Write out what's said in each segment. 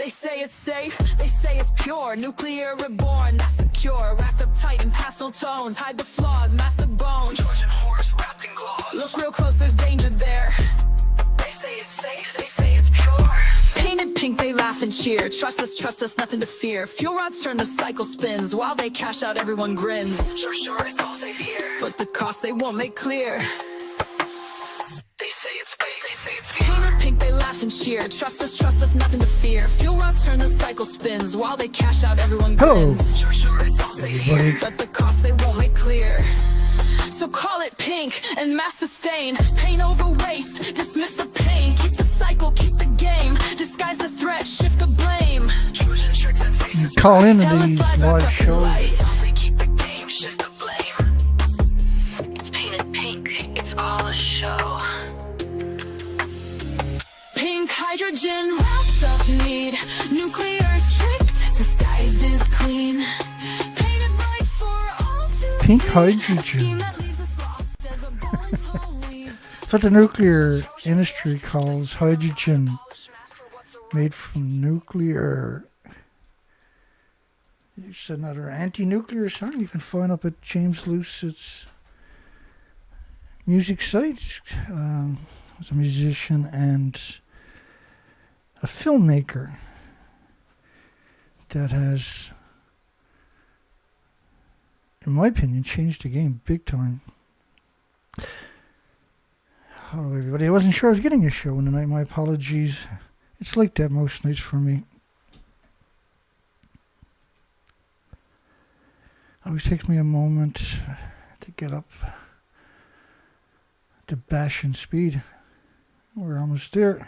They say it's safe, they say it's pure. Nuclear reborn, that's the cure. Wrapped up tight in pastel tones, hide the flaws, mask the bones. Trojan horse wrapped in gloss. Look real close, there's danger there. They say it's safe, they say it's pure. Painted pink, they laugh and cheer. Trust us, nothing to fear. Fuel rods turn, the cycle spins. While they cash out, everyone grins. Sure, it's all safe here. But the cost they won't make clear. They say it's fake, they say it's pure. Painted pink, they laugh and cheer. Trust us, nothing to fear. Fuel rods turn, the cycle spins. While they cash out, everyone grins. Sure, it's all safe here. But the cost they won't make clear. So call it pink and mask the stain. Paint over waste, dismiss the pain. Keep the cycle, keep the game. Disguise the threat, shift the blame. You call in these live shows. Keep the game, shift the blame. It's painted pink, it's all a show. Pink hydrogen wrapped up need. Nuclear is tricked, disguised is clean. Painted bright for all to Pink hydrogen. That's what the nuclear industry calls hydrogen made from nuclear. It's another anti-nuclear song you can find up at James Lucett's music site. He's a musician and a filmmaker that has, in my opinion, changed the game big time. Hello everybody, I wasn't sure I was getting a show in the night, my apologies. It's like that most nights for me. Always takes me a moment to get up to bash and speed. We're almost there.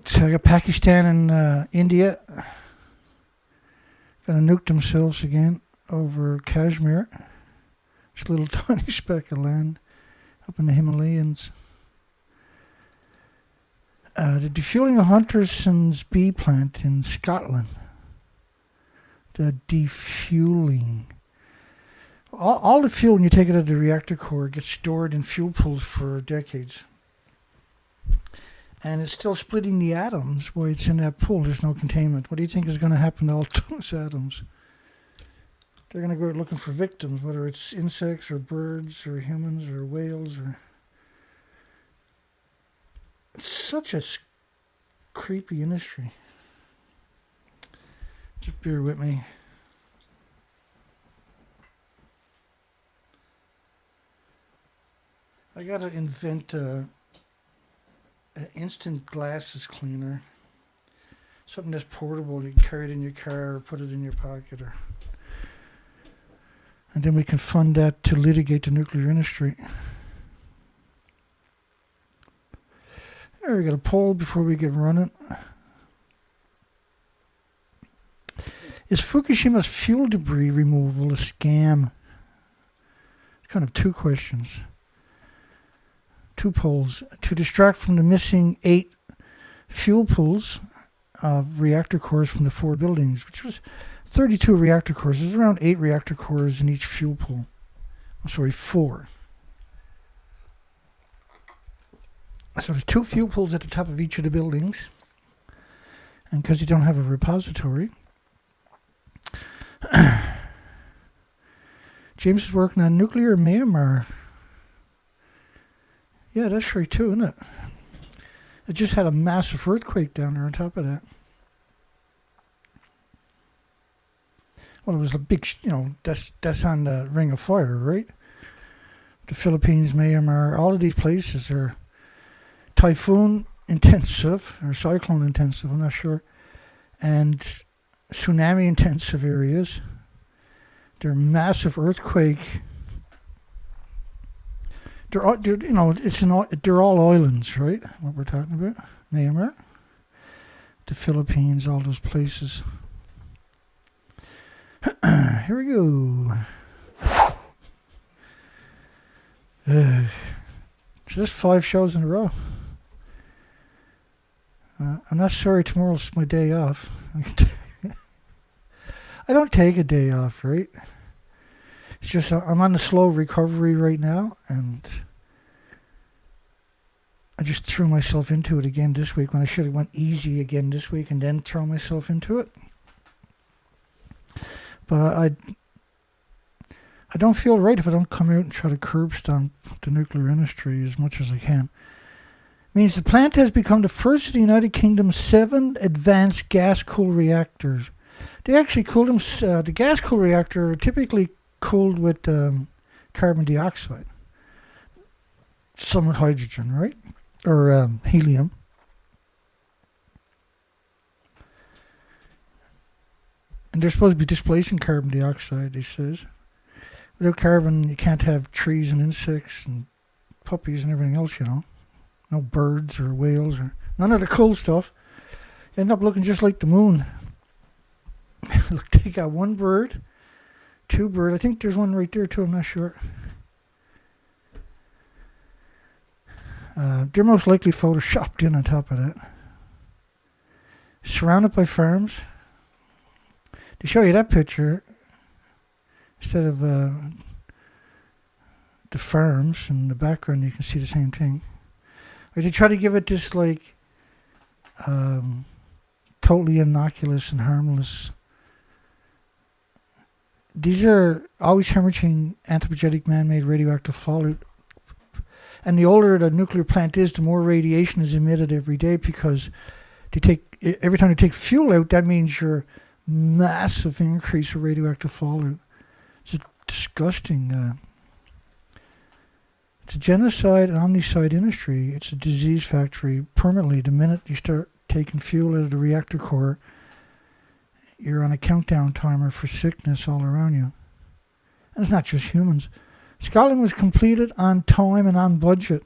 So I got Pakistan and India gonna nuke themselves again over Kashmir. It's a little tiny speck of land up in the Himalayas. The Defueling of Hunterston B plant in Scotland. The defueling. All the fuel, when you take it out of the reactor core, gets stored in fuel pools for decades. And it's still splitting the atoms while it's in that pool. There's no containment. What do you think is going to happen to all those atoms? They're going to go out looking for victims, whether it's insects or birds or humans or whales. It's such a creepy industry. Just bear with me. I got to invent an instant glasses cleaner. Something that's portable. You can carry it in your car or put it in your pocket. And then we can fund that to litigate the nuclear industry. There, we got a poll before we get running. Is Fukushima's fuel debris removal a scam? Kind of two questions. Two polls. To distract from the missing 8 fuel pools of reactor cores from the 4 buildings, which was 32 reactor cores. There's around 8 reactor cores in each fuel pool. I'm sorry, 4. So there's 2 fuel pools at the top of each of the buildings. And because you don't have a repository, James is working on nuclear Myanmar. Yeah, that's right too, isn't it? It just had a massive earthquake down there on top of that. Well, it was a big, that's on the Ring of Fire, right? The Philippines, Myanmar, all of these places are typhoon intensive, or cyclone intensive, I'm not sure, and tsunami intensive areas. They're massive earthquake. They're all islands, right? What we're talking about, Myanmar, the Philippines, all those places. Here we go. So there's 5 shows in a row. I'm not sorry, tomorrow's my day off. I don't take a day off, right? It's just I'm on the slow recovery right now, and I just threw myself into it again this week when I should have went easy again this week and then throw myself into it. But I don't feel right if I don't come out and try to curb stomp the nuclear industry as much as I can. It means the plant has become the first of the United Kingdom's 7 advanced gas-cooled reactors. They actually cooled them. The gas-cooled reactor are typically cooled with carbon dioxide. Some with hydrogen, right? Or helium. And they're supposed to be displacing carbon dioxide, he says. Without carbon, you can't have trees and insects and puppies and everything else, you know. No birds or whales or none of the cool stuff. You end up looking just like the moon. Look, they got 1 bird, 2 birds. I think there's one right there too, I'm not sure. They're most likely photoshopped in on top of that. Surrounded by farms. They show you that picture instead of the farms in the background. You can see the same thing. Or they try to give it this like totally innocuous and harmless. These are always hemorrhaging anthropogenic man-made radioactive fallout. And the older the nuclear plant is, the more radiation is emitted every day, because every time they take fuel out, that means your massive increase of radioactive fallout. It's a disgusting. It's a genocide and omnicide industry. It's a disease factory permanently. The minute you start taking fuel out of the reactor core, you're on a countdown timer for sickness all around you. And it's not just humans. Scotland was completed on time and on budget,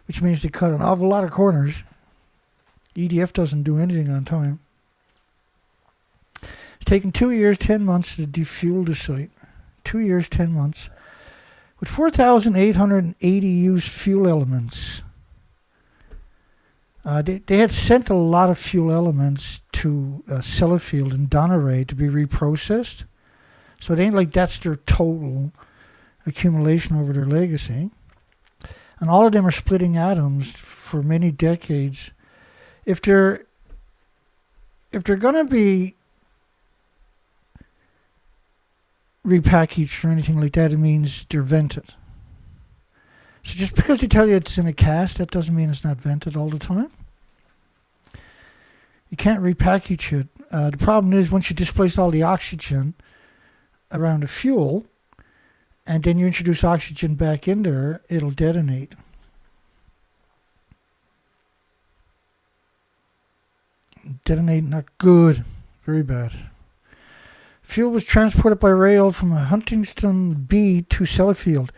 which means they cut an awful lot of corners. EDF doesn't do anything on time. It's taken 2 years, 10 months to defuel the site. 2 years, 10 months. With 4,880 used fuel elements. They had sent a lot of fuel elements to Sellafield in Donerae to be reprocessed. So it ain't like that's their total accumulation over their legacy. And all of them are splitting atoms for many decades. If they're going to be repackaged or anything like that, it means they're vented. So just because they tell you it's in a cast, that doesn't mean it's not vented all the time. You can't repackage it. The problem is once you displace all the oxygen around the fuel, and then you introduce oxygen back in there, it'll detonate. Detonate, not good. Very bad. Fuel was transported by rail from Hunterston B to Sellafield.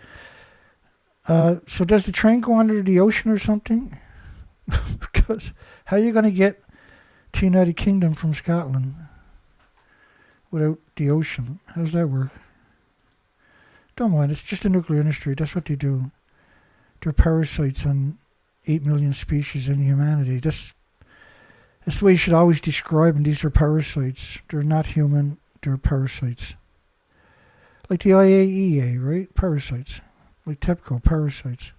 So does the train go under the ocean or something? Because how are you going to get to United Kingdom from Scotland without the ocean? How does that work? Don't mind, it's just the nuclear industry. That's what they do. They're parasites on 8 million species in humanity. That's the way you should always describe them. These are parasites. They're not human. They're parasites. Like the IAEA, right? Parasites. Like TEPCO, parasites.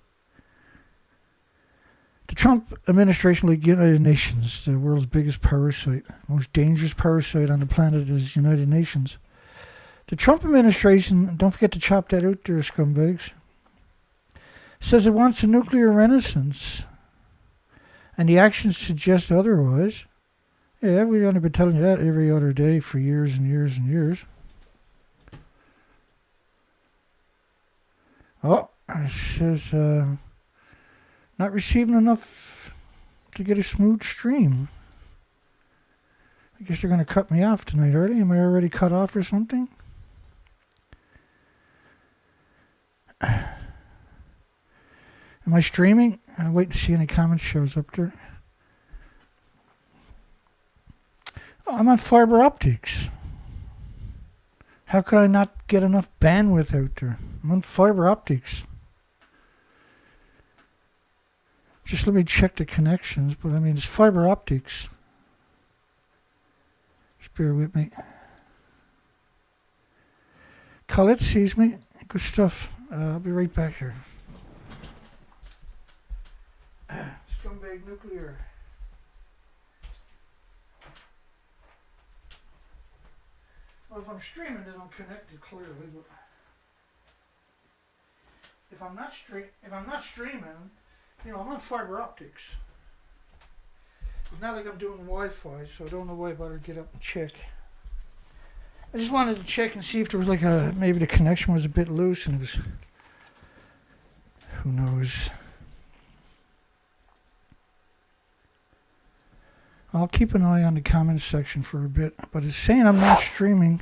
The Trump administration, like United Nations, the world's biggest parasite, most dangerous parasite on the planet is United Nations. The Trump administration, don't forget to chop that out there, scumbags, says it wants a nuclear renaissance. And the actions suggest otherwise. Yeah, we've only been telling you that every other day for years and years and years. Oh, it says not receiving enough to get a smooth stream. I guess they're going to cut me off tonight, are they? Am I already cut off or something? Am I streaming? I'll wait to see any comments shows up there. Oh, I'm on fiber optics. How could I not get enough bandwidth out there? I'm on fiber optics. Just let me check the connections, but I mean, it's fiber optics. Just bear with me. Colette sees me. Good stuff. I'll be right back here. Scumbag nuclear. Well, if I'm streaming, then I'm connected clearly. But if I'm not streaming, you know, I'm on fiber optics. It's not like I'm doing Wi-Fi, so I don't know why I better get up and check. I just wanted to check and see if there was like maybe the connection was a bit loose and it was, who knows. I'll keep an eye on the comments section for a bit, but it's saying I'm not streaming.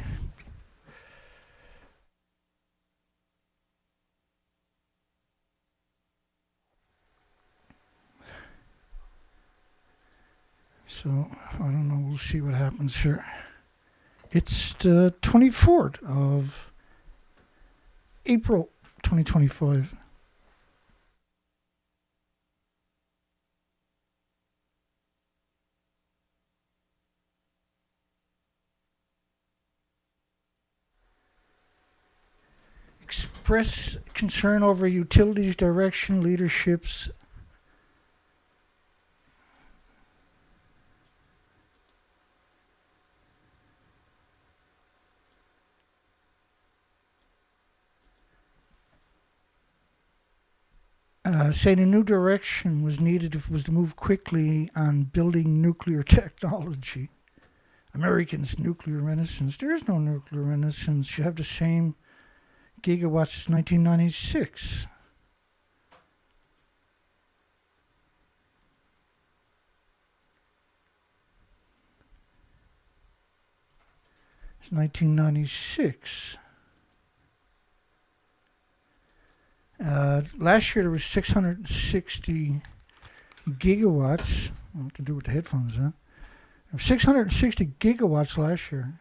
So, I don't know, we'll see what happens here. It's the 24th of April 2025. Express concern over utilities, direction, leaderships. Saying a new direction was needed if it was to move quickly on building nuclear technology. Americans' nuclear renaissance. There is no nuclear renaissance. You have the same gigawatts as 1996. It's 1996. Last year there was 660 gigawatts. I have to do with the headphones, huh? 660 gigawatts last year.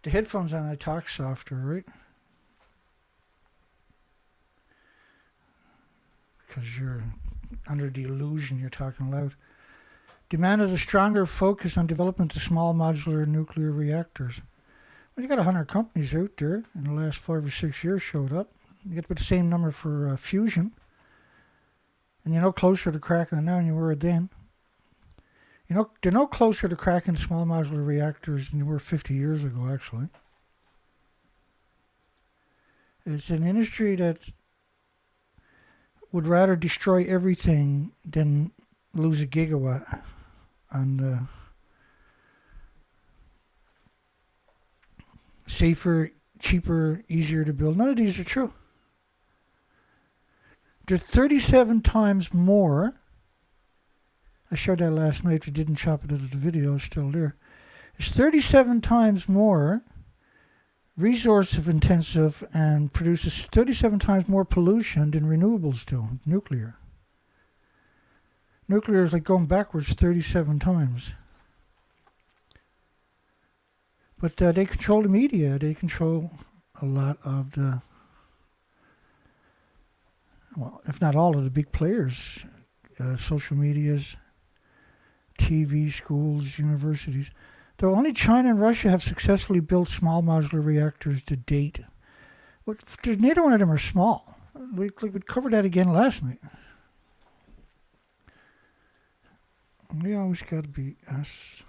The headphones on, I talk softer, right? Because you're under the illusion you're talking loud. Demanded a stronger focus on development of small modular nuclear reactors. Well, you got 100 companies out there in the last 5 or 6 years showed up. You get about the same number for fusion. And you're no closer to cracking it now than you were then. You know, they're no closer to cracking small modular reactors than you were 50 years ago, actually. It's an industry that would rather destroy everything than lose a gigawatt. And safer, cheaper, easier to build. None of these are true. There's 37 times more. I showed that last night. If you didn't chop it out of the video, it's still there. It's 37 times more resource intensive and produces 37 times more pollution than renewables do. Nuclear. Nuclear is like going backwards 37 times. But they control the media. They control a lot of the, well, if not all of the big players. Social medias, TV, schools, universities. Though only China and Russia have successfully built small modular reactors to date. But neither one of them are small. We covered that again last night. We always got to be us.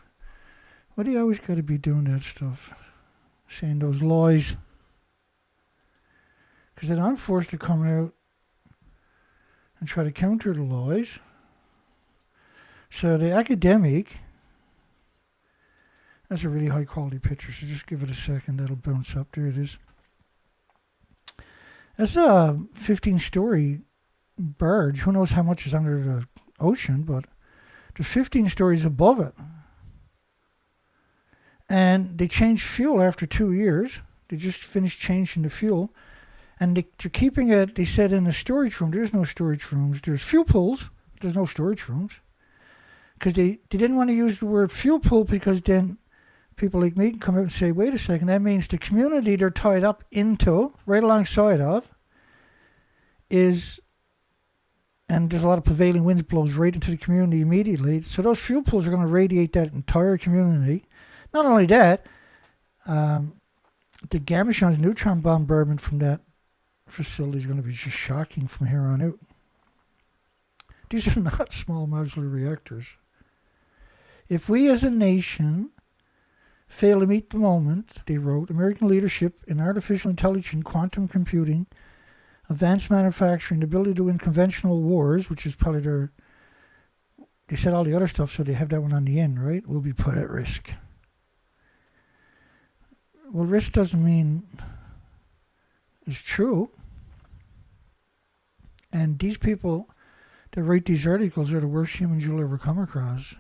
Why do you always got to be doing that stuff? Saying those lies. Because then I'm forced to come out and try to counter the lies. So the academic, that's a really high quality picture, so just give it a second, that'll bounce up. There it is. That's a 15-story barge. Who knows how much is under the ocean, but there's 15 stories above it. And they changed fuel after 2 years. They just finished changing the fuel. And they're keeping it, they said, in a storage room. There's no storage rooms. There's fuel pools. There's no storage rooms. Because they didn't want to use the word fuel pool because then people like me can come out and say, wait a second, that means the community they're tied up into, right alongside of, is, and there's a lot of prevailing winds blows right into the community immediately. So those fuel pools are going to radiate that entire community. Not only that, the Gamashon's neutron bombardment from that facility is going to be just shocking from here on out. These are not small modular reactors. If we as a nation fail to meet the moment, they wrote, American leadership in artificial intelligence, quantum computing, advanced manufacturing, the ability to win conventional wars, which is probably their, they said all the other stuff, so they have that one on the end, right? Will be put at risk. Well, risk doesn't mean it's true. And these people that write these articles are the worst humans you'll ever come across.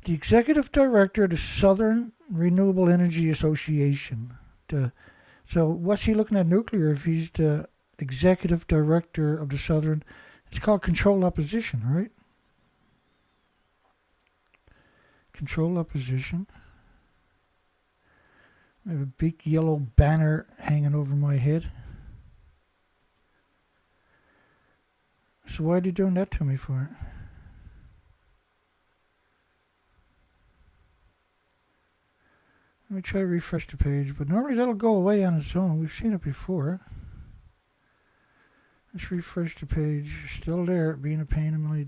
The executive director of the Southern Renewable Energy Association. So what's he looking at nuclear if he's the executive director of the Southern? It's called control opposition, right? Control opposition. I have a big yellow banner hanging over my head. So why are they doing that to me for? Let me try to refresh the page, but normally that'll go away on its own. We've seen it before. Let's refresh the page. Still there, being a pain in my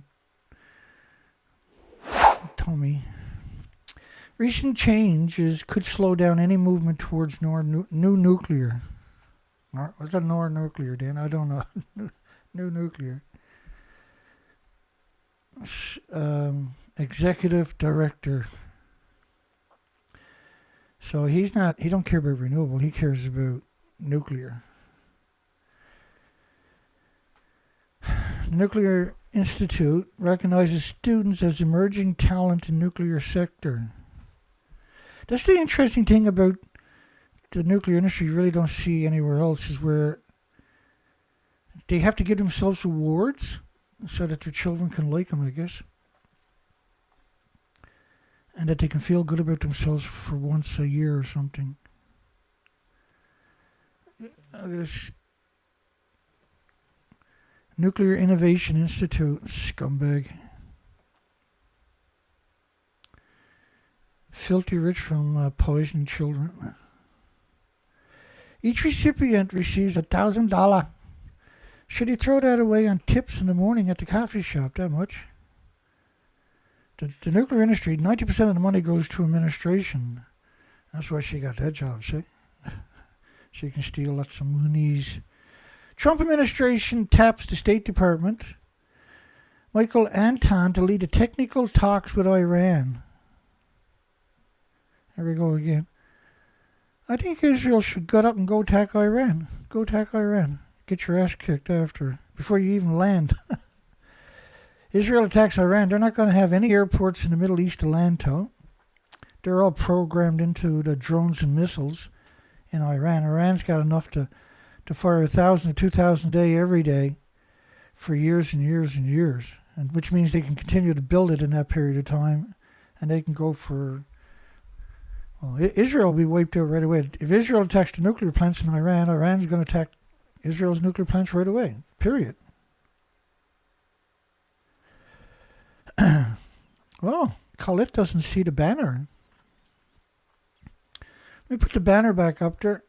tummy. Recent changes could slow down any movement towards new nuclear. What's that nuclear, Dan? I don't know. New nuclear. Executive director. So he don't care about renewable, he cares about nuclear. The Nuclear Institute recognizes students as emerging talent in nuclear sector. That's the interesting thing about the nuclear industry you really don't see anywhere else, is where they have to give themselves awards so that their children can like them, I guess. And that they can feel good about themselves for once a year or something. Look at this. Nuclear Innovation Institute, scumbag. Filthy rich from poisoning children. Each recipient receives $1,000. Should he throw that away on tips in the morning at the coffee shop? That much? The nuclear industry, 90% of the money goes to administration. That's why she got that job, see? She can steal lots of monies. Trump administration taps the State Department. Michael Anton to lead the technical talks with Iran. There we go again. I think Israel should gut up and go attack Iran. Go attack Iran. Get your ass kicked after, before you even land. Israel attacks Iran. They're not going to have any airports in the Middle East to land to. They're all programmed into the drones and missiles in Iran. Iran's got enough to fire 1,000 to 2,000 a day every day for years and years and years, and which means they can continue to build it in that period of time, and they can go for. Well, Israel will be wiped out right away. If Israel attacks the nuclear plants in Iran, Iran's going to attack Israel's nuclear plants right away. Period. Well, Colette doesn't see the banner. Let me put the banner back up there.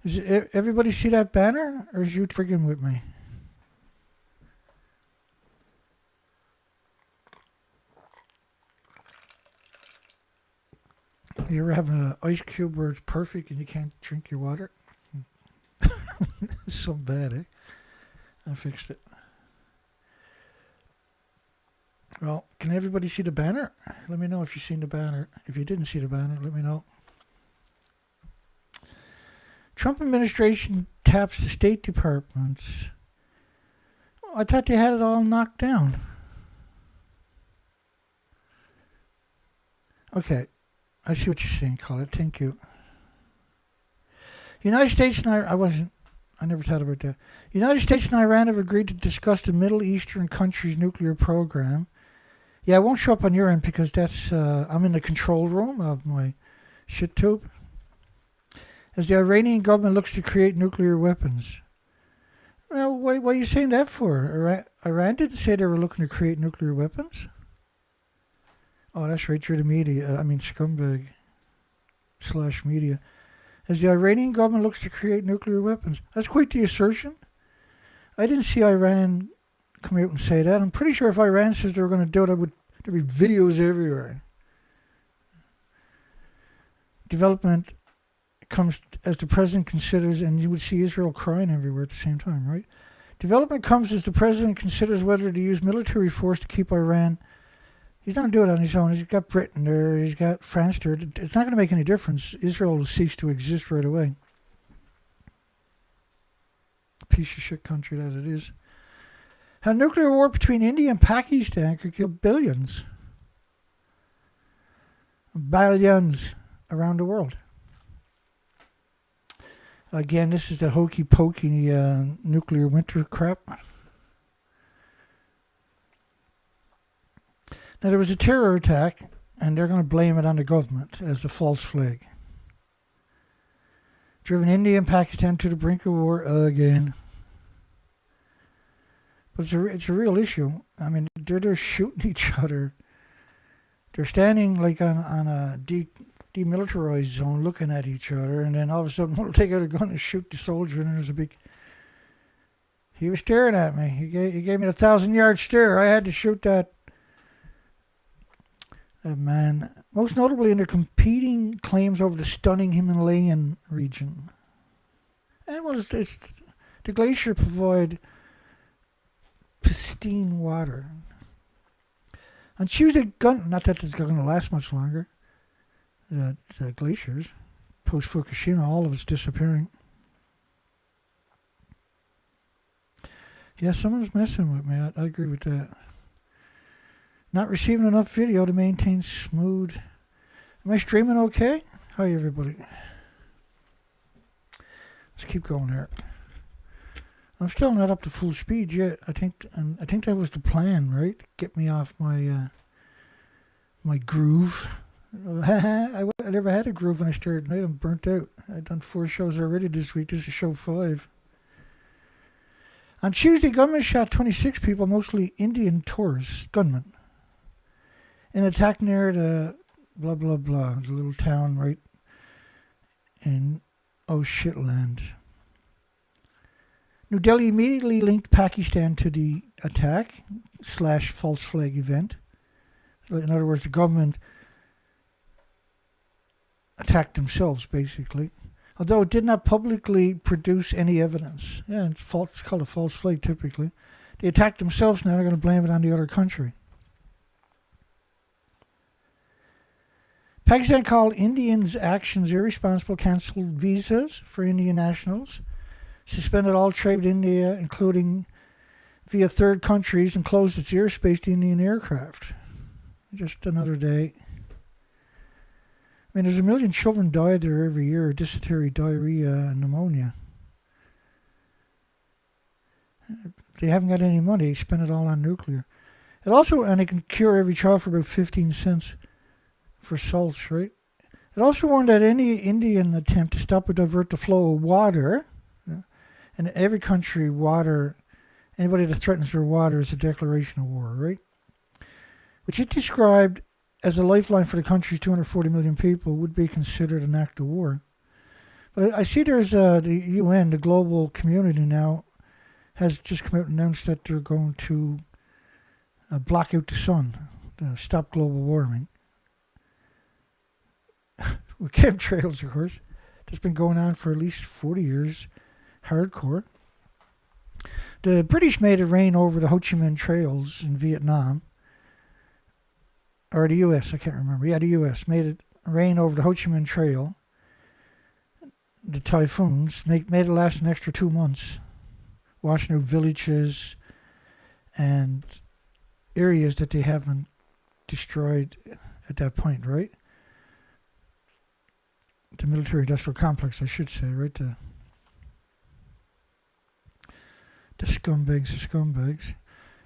Is it, everybody see that banner, or is you friggin' with me? You ever have an ice cube where it's perfect and you can't drink your water? It's so bad, eh? I fixed it. Well, can everybody see the banner? Let me know if you've seen the banner. If you didn't see the banner, let me know. Trump administration taps the State Departments. Oh, I thought they had it all knocked down. Okay. I see what you're saying, Colin. Thank you. United States and I never thought about that. United States and Iran have agreed to discuss the Middle Eastern country's nuclear program. Yeah, it won't show up on your end because that's, I'm in the control room of my shit tube. As the Iranian government looks to create nuclear weapons. Well, why are you saying that for? Iran didn't say they were looking to create nuclear weapons. Oh, that's right, you're the media. I mean, scumbag. /media, as the Iranian government looks to create nuclear weapons. That's quite the assertion. I didn't see Iran come out and say that. I'm pretty sure if Iran says they were going to do it, there'd be videos everywhere. Development comes as the president considers, and you would see Israel crying everywhere at the same time, right? Development comes as the president considers whether to use military force to keep Iran. He's not going to do it on his own. He's got Britain there. He's got France there. It's not going to make any difference. Israel will cease to exist right away. Piece of shit country that it is. A nuclear war between India and Pakistan could kill billions around the world. Again, this is the hokey pokey nuclear winter crap. Now, there was a terror attack, and they're going to blame it on the government as a false flag. Driven India and Pakistan to the brink of war again. But it's a real issue. I mean, they're shooting each other. They're standing like on a demilitarized zone looking at each other, and then all of a sudden one will take out a gun and shoot the soldier, and there's a big... He was staring at me. He gave me the 1,000-yard stare. I had to shoot that man. Most notably in their competing claims over the stunning Himalayan region. And well, it's the glacier provide pristine water. On Tuesday, not that it's going to last much longer. The glaciers, post Fukushima, all of it's disappearing. Yeah, someone's messing with me. I agree with that. Not receiving enough video to maintain smooth. Am I streaming okay? Hi, everybody. Let's keep going here. I'm still not up to full speed yet. I think that was the plan, right? Get me off my my groove. I never had a groove when I started tonight. I'm burnt out. I've done 4 shows already this week. This is show 5. On Tuesday, gunmen shot 26 people, mostly Indian tourists, gunmen, in an attack near the blah, blah, blah, the little town right in Oshitland. New Delhi immediately linked Pakistan to the attack / false flag event. In other words, the government attacked themselves, basically. Although it did not publicly produce any evidence. Yeah, it's called a false flag, typically. They attacked themselves, now they're going to blame it on the other country. Pakistan called Indians' actions irresponsible, canceled visas for Indian nationals, suspended all trade with India, including via third countries, and closed its airspace to Indian aircraft. Just another day. I mean, there's 1 million children die there every year of dysentery, diarrhea, and pneumonia. They haven't got any money. They spend it all on nuclear. And they can cure every child for about 15 cents for salts, right? It also warned that any Indian attempt to stop or divert the flow of water, and every country, anybody that threatens their water is a declaration of war, right? Which it described as a lifeline for the country's 240 million people, would be considered an act of war. But I see there's the UN, the global community now, has just come out and announced that they're going to block out the sun, to stop global warming. With chemtrails, of course. That's been going on for at least 40 years, hardcore. The British made it rain over the Ho Chi Minh trails in Vietnam. Or the U.S., I can't remember. Yeah, the U.S. made it rain over the Ho Chi Minh Trail. The typhoons made it last an extra 2 months, washing out villages and areas that they haven't destroyed at that point, right? The military-industrial complex, I should say, right? The scumbags.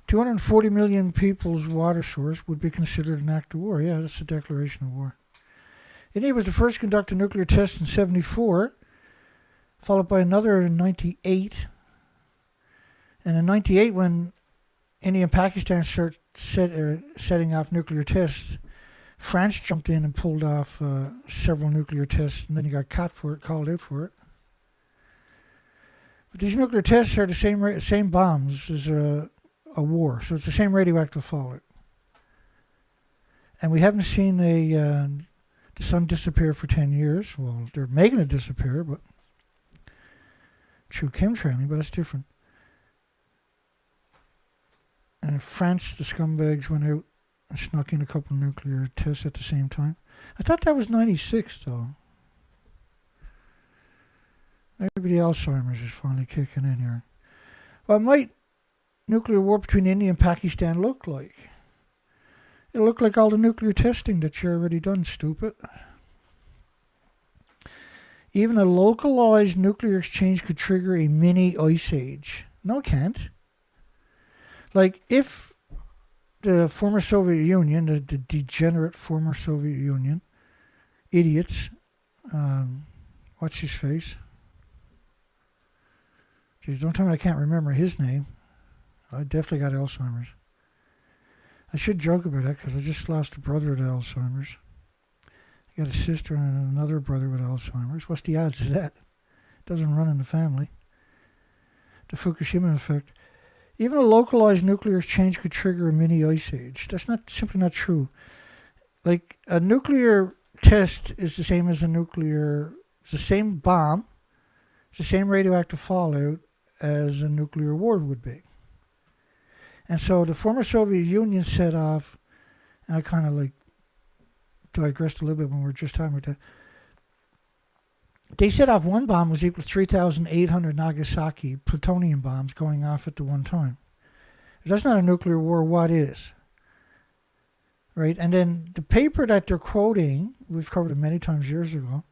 240 million people's water source would be considered an act of war. Yeah, that's a declaration of war. India was the first to conduct a nuclear test in 1974, followed by another in 1998. And in 1998, when India and Pakistan started setting off nuclear tests, France jumped in and pulled off several nuclear tests, and then he got called out for it. But these nuclear tests are the same bombs as a war, so it's the same radioactive fallout. And we haven't seen the sun disappear for 10 years. Well, they're making it disappear, but through chemtrailing, but that's different. And in France, the scumbags went out and snuck in a couple of nuclear tests at the same time. I thought that was 96, though. Maybe the Alzheimer's is finally kicking in here. What might nuclear war between India and Pakistan look like? It'll look like all the nuclear testing that you've already done, stupid. Even a localized nuclear exchange could trigger a mini ice age. No, it can't. Like, if the former Soviet Union, the degenerate former Soviet Union, idiots, what's his face? Jeez, don't tell me I can't remember his name. I definitely got Alzheimer's. I should joke about that because I just lost a brother to Alzheimer's. I got a sister and another brother with Alzheimer's. What's the odds of that? It doesn't run in the family. The Fukushima effect. Even a localized nuclear exchange could trigger a mini ice age. That's simply not true. Like, a nuclear test is the same as it's the same bomb, it's the same radioactive fallout as a nuclear war would be. And so the former Soviet Union set off, and I kind of like digressed a little bit when we were just talking about that. They set off one bomb was equal to 3,800 Nagasaki plutonium bombs going off at the one time. If that's not a nuclear war, what is? Right? And then the paper that they're quoting, we've covered it many times years ago,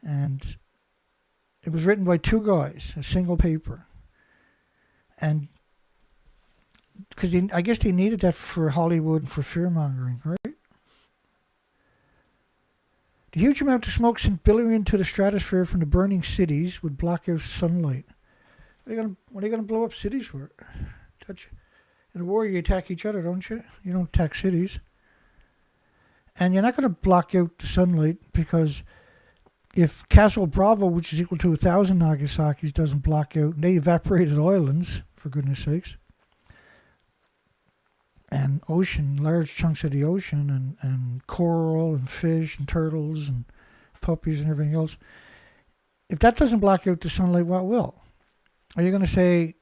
and it was written by two guys, a single paper. And because I guess they needed that for Hollywood and for fear-mongering, right? The huge amount of smoke sent billowing into the stratosphere from the burning cities would block out sunlight. What are they going to blow up cities for? In a war, you attack each other, don't you? You don't attack cities. And you're not going to block out the sunlight because if Castle Bravo, which is equal to 1,000 Nagasakis, doesn't block out, and they evaporated islands, for goodness sakes, and ocean, large chunks of the ocean, and coral, and fish, and turtles, and puppies, and everything else. If that doesn't block out the sunlight, what will? Are you going to say,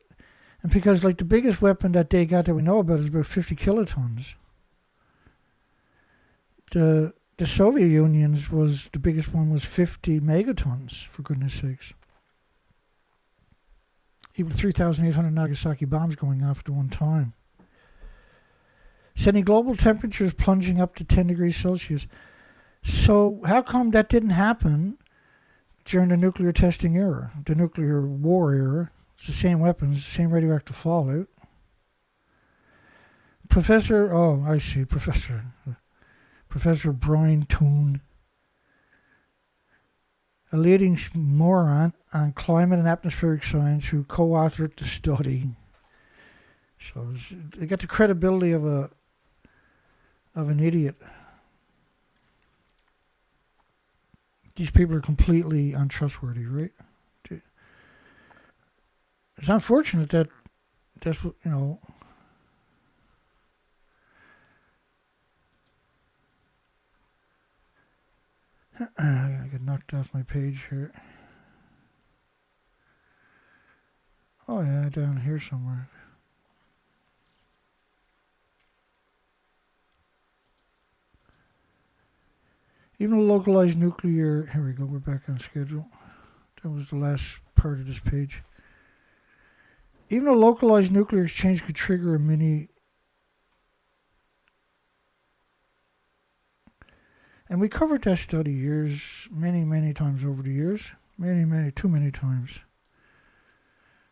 and because like the biggest weapon that they got that we know about is about 50 kilotons. The Soviet Union's was, the biggest one was 50 megatons, for goodness sakes. Even 3,800 Nagasaki bombs going off at one time. Sending global temperatures plunging up to 10 degrees Celsius. So how come that didn't happen during the nuclear testing era, the nuclear war era? It's the same weapons, the same radioactive fallout. Professor Brian Toon, a leading moron on climate and atmospheric science who co-authored the study. So they got the credibility of an idiot. These people are completely untrustworthy, right? It's unfortunate that that's what, I got knocked off my page here. Oh yeah, down here somewhere. Even a localized nuclear... Here we go, we're back on schedule. That was the last part of this page. Even a localized nuclear exchange could trigger a mini... And we covered that study many times over the years. Too many times.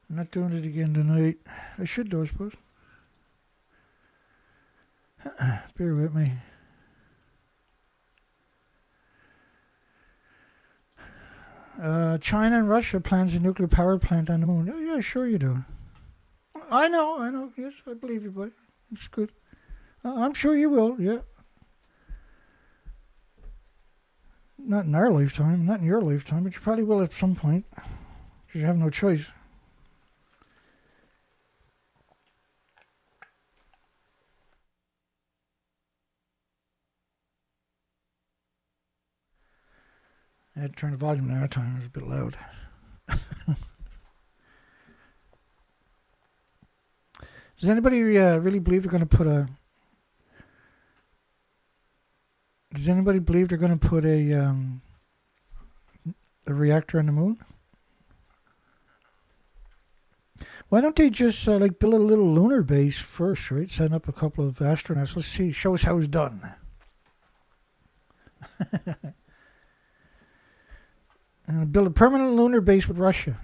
I'm not doing it again tonight. I should though, I suppose. Bear with me. China and Russia plans a nuclear power plant on the moon. Oh, yeah, sure you do. I know. Yes, I believe you, buddy. It's good. I'm sure you will, yeah. Not in our lifetime, not in your lifetime, but you probably will at some point. Because you have no choice. I had to turn the volume down that time. It was a bit loud. Does anybody really believe they're going to put a... Does anybody believe they're going to put a reactor on the moon? Why don't they just like build a little lunar base first, right? Send up a couple of astronauts. Let's see. Show us how it's done. And build a permanent lunar base with Russia.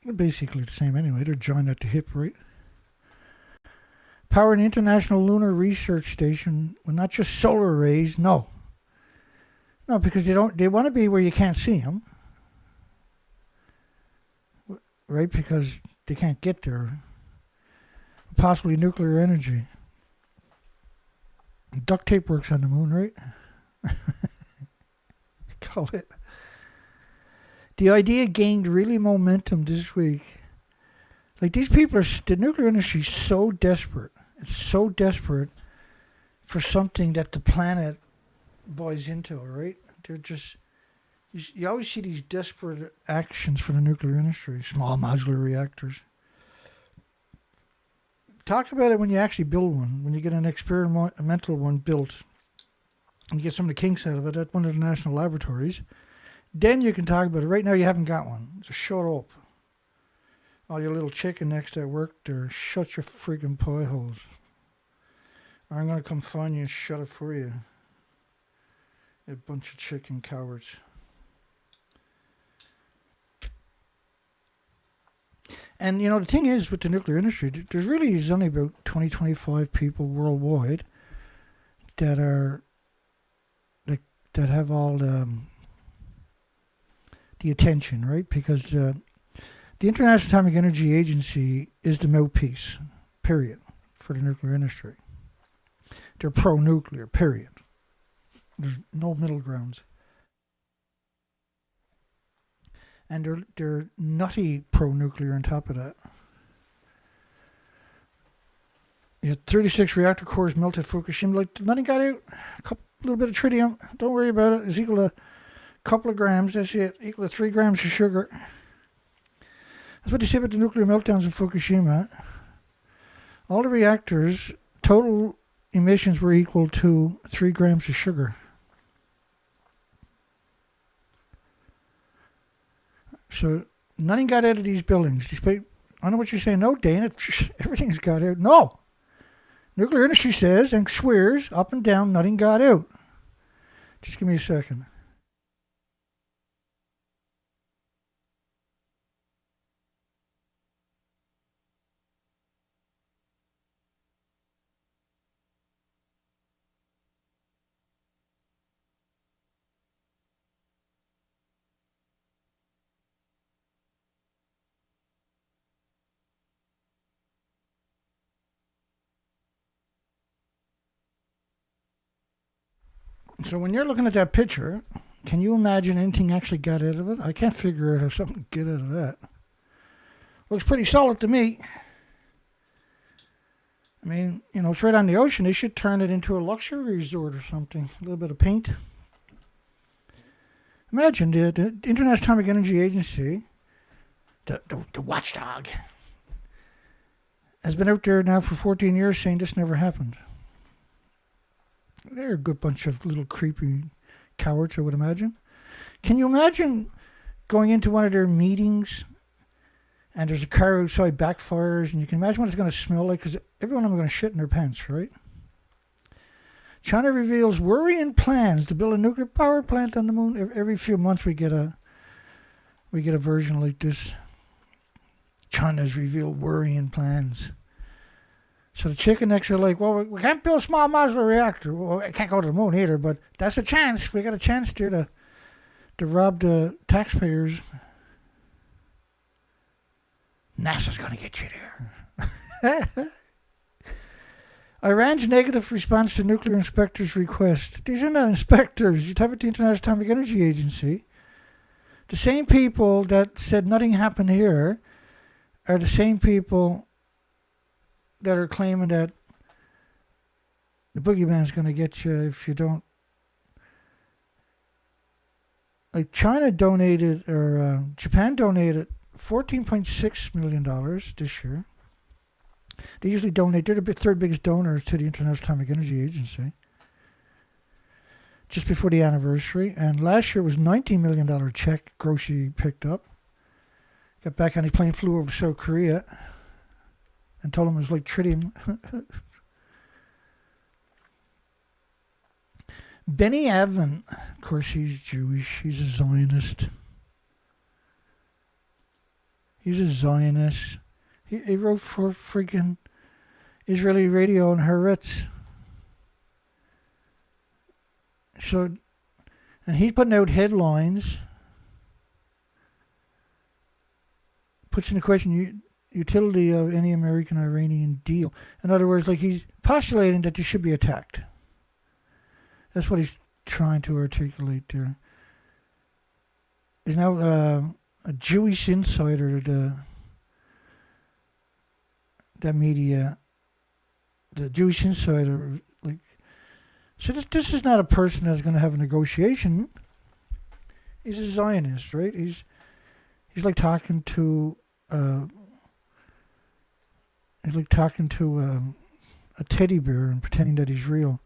They're basically the same anyway. They're joined at the hip, right? Power an International Lunar Research Station with not just solar arrays. No, because they want to be where you can't see them, right? Because they can't get there. Possibly nuclear energy. Duct tape works on the moon, right? Call it. The idea gained really momentum this week. Like these people the nuclear industry is so desperate. It's so desperate for something that the planet buys into, right? They're just, you always see these desperate actions for the nuclear industry, small modular reactors. Talk about it when you actually build one, when you get an experimental one built, and you get some of the kinks out of it at one of the national laboratories. Then you can talk about it. Right now you haven't got one. So shut up. All your little chicken next at work there, shut your freaking pie holes. Or I'm going to come find you and shut it for you. You bunch of chicken cowards. And, the thing is with the nuclear industry, there's really is only about 20-25 people worldwide that are, that have all the attention, right? Because the International Atomic Energy Agency is the mouthpiece, period, for the nuclear industry. They're pro-nuclear, period. There's no middle grounds. And they're nutty pro-nuclear on top of that. You had 36 reactor cores melted at Fukushima. Like, nothing got out. A little bit of tritium. Don't worry about it. It's equal to a couple of grams. That's it. Equal to 3 grams of sugar. That's what they say about the nuclear meltdowns in Fukushima. All the reactors, total emissions were equal to 3 grams of sugar. So nothing got out of these buildings. I don't know what you're saying. No, Dana, everything's got out. No. Nuclear industry says and swears up and down nothing got out. Just give me a second. So when you're looking at that picture, can you imagine anything actually got out of it? I can't figure out how something could get out of that. Looks pretty solid to me. I mean, it's right on the ocean. They should turn it into a luxury resort or something. A little bit of paint. Imagine the International Atomic Energy Agency, the watchdog, has been out there now for 14 years saying this never happened. They're a good bunch of little creepy cowards, I would imagine. Can you imagine going into one of their meetings and there's a car outside backfires and you can imagine what it's going to smell like because everyone of them are going to shit in their pants, right? China reveals worrying plans to build a nuclear power plant on the moon. Every few months we get a version like this. China's revealed worrying plans. So the chicken necks are like, well, we can't build a small modular reactor. Well, I can't go to the moon either, but that's a chance. We got a chance there to rob the taxpayers. NASA's going to get you there. Iran's negative response to nuclear inspectors' request. These are not inspectors. You talk about the International Atomic Energy Agency. The same people that said nothing happened here are the same people that are claiming that the boogeyman's going to get you if you don't. Like China donated, or Japan donated $14.6 million this year. They usually donate, they're the third biggest donors to the International Atomic Energy Agency. Just before the anniversary. And last year was $19 million check Grossi picked up. Got back on his plane, flew over to South Korea and told him it was like tritium. Benny Advent, of course, he's Jewish. He's a Zionist. He's a Zionist. He wrote for freaking Israeli radio and Haaretz. So, and he's putting out headlines, puts into question utility of any American-Iranian deal. In other words, like he's postulating that they should be attacked. That's what he's trying to articulate there. He's now a Jewish insider, that media, the Jewish insider, like, so this is not a person that's going to have a negotiation. He's a Zionist, right? He's like talking to a teddy bear and pretending that he's real.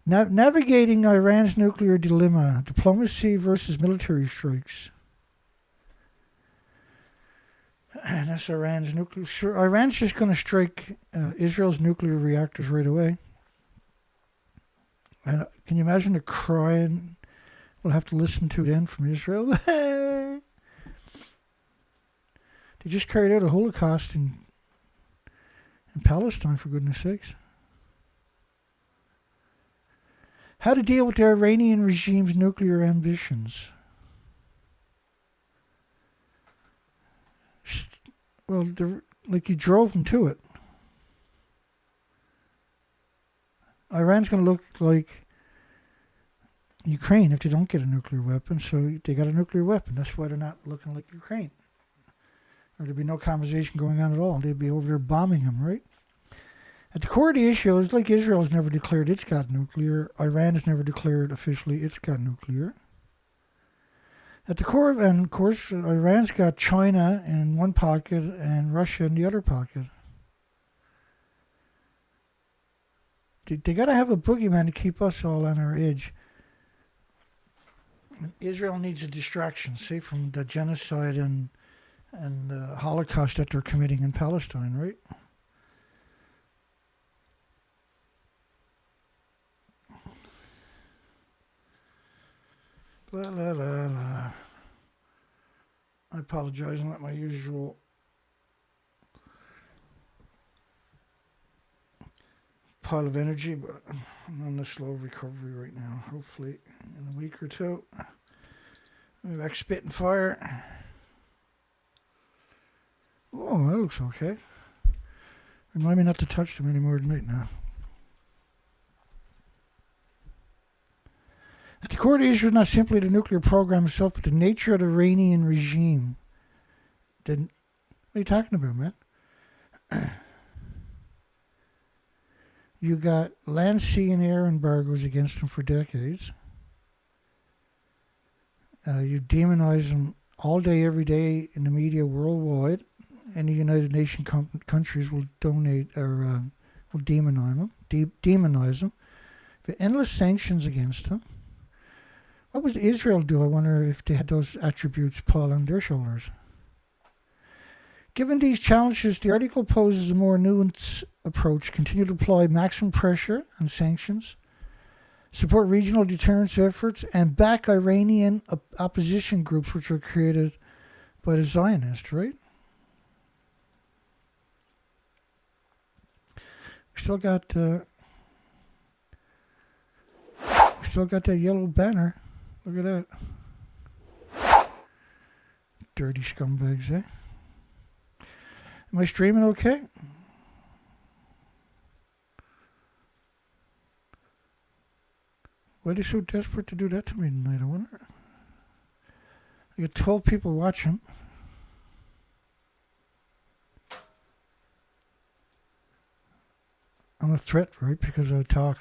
Navigating Iran's nuclear dilemma, diplomacy versus military strikes. And that's Iran's nuclear. Sure, Iran's just going to strike Israel's nuclear reactors right away. And can you imagine the crying we'll have to listen to then from Israel? They just carried out a Holocaust in Palestine, for goodness sakes. How to deal with the Iranian regime's nuclear ambitions. Well, like you drove them to it. Iran's going to look like Ukraine if they don't get a nuclear weapon. So they got a nuclear weapon. That's why they're not looking like Ukraine. Or there'd be no conversation going on at all. They'd be over there bombing them, right? At the core of the issue is like Israel has never declared it's got nuclear. Iran has never declared officially it's got nuclear. At the core of, and of course, Iran's got China in one pocket and Russia in the other pocket. They got to have a boogeyman to keep us all on our edge. And Israel needs a distraction, say, from the genocide and the Holocaust that they're committing in Palestine, right? La la la la. I apologize, I'm not my usual pile of energy, but I'm on a slow recovery right now. Hopefully in a week or two I'll be back spitting fire. Oh, that looks okay. Remind me not to touch them anymore tonight now. At the core of the issue is not simply the nuclear program itself, but the nature of the Iranian regime. What are you talking about, man? You got land, sea, and air embargoes against them for decades. You demonize them all day, every day in the media worldwide. And the United Nations countries will donate or will demonize them. Demonize them. The endless sanctions against them. What would Israel do? I wonder if they had those attributes pile on their shoulders. Given these challenges, the article poses a more nuanced approach. Continue to apply maximum pressure and sanctions, support regional deterrence efforts, and back Iranian opposition groups which were created by the Zionists, right? We still got that yellow banner. Look at that. Dirty scumbags, eh? Am I streaming okay? Why are they so desperate to do that to me tonight, I wonder? I got 12 people watching. I'm a threat, right? Because I talk.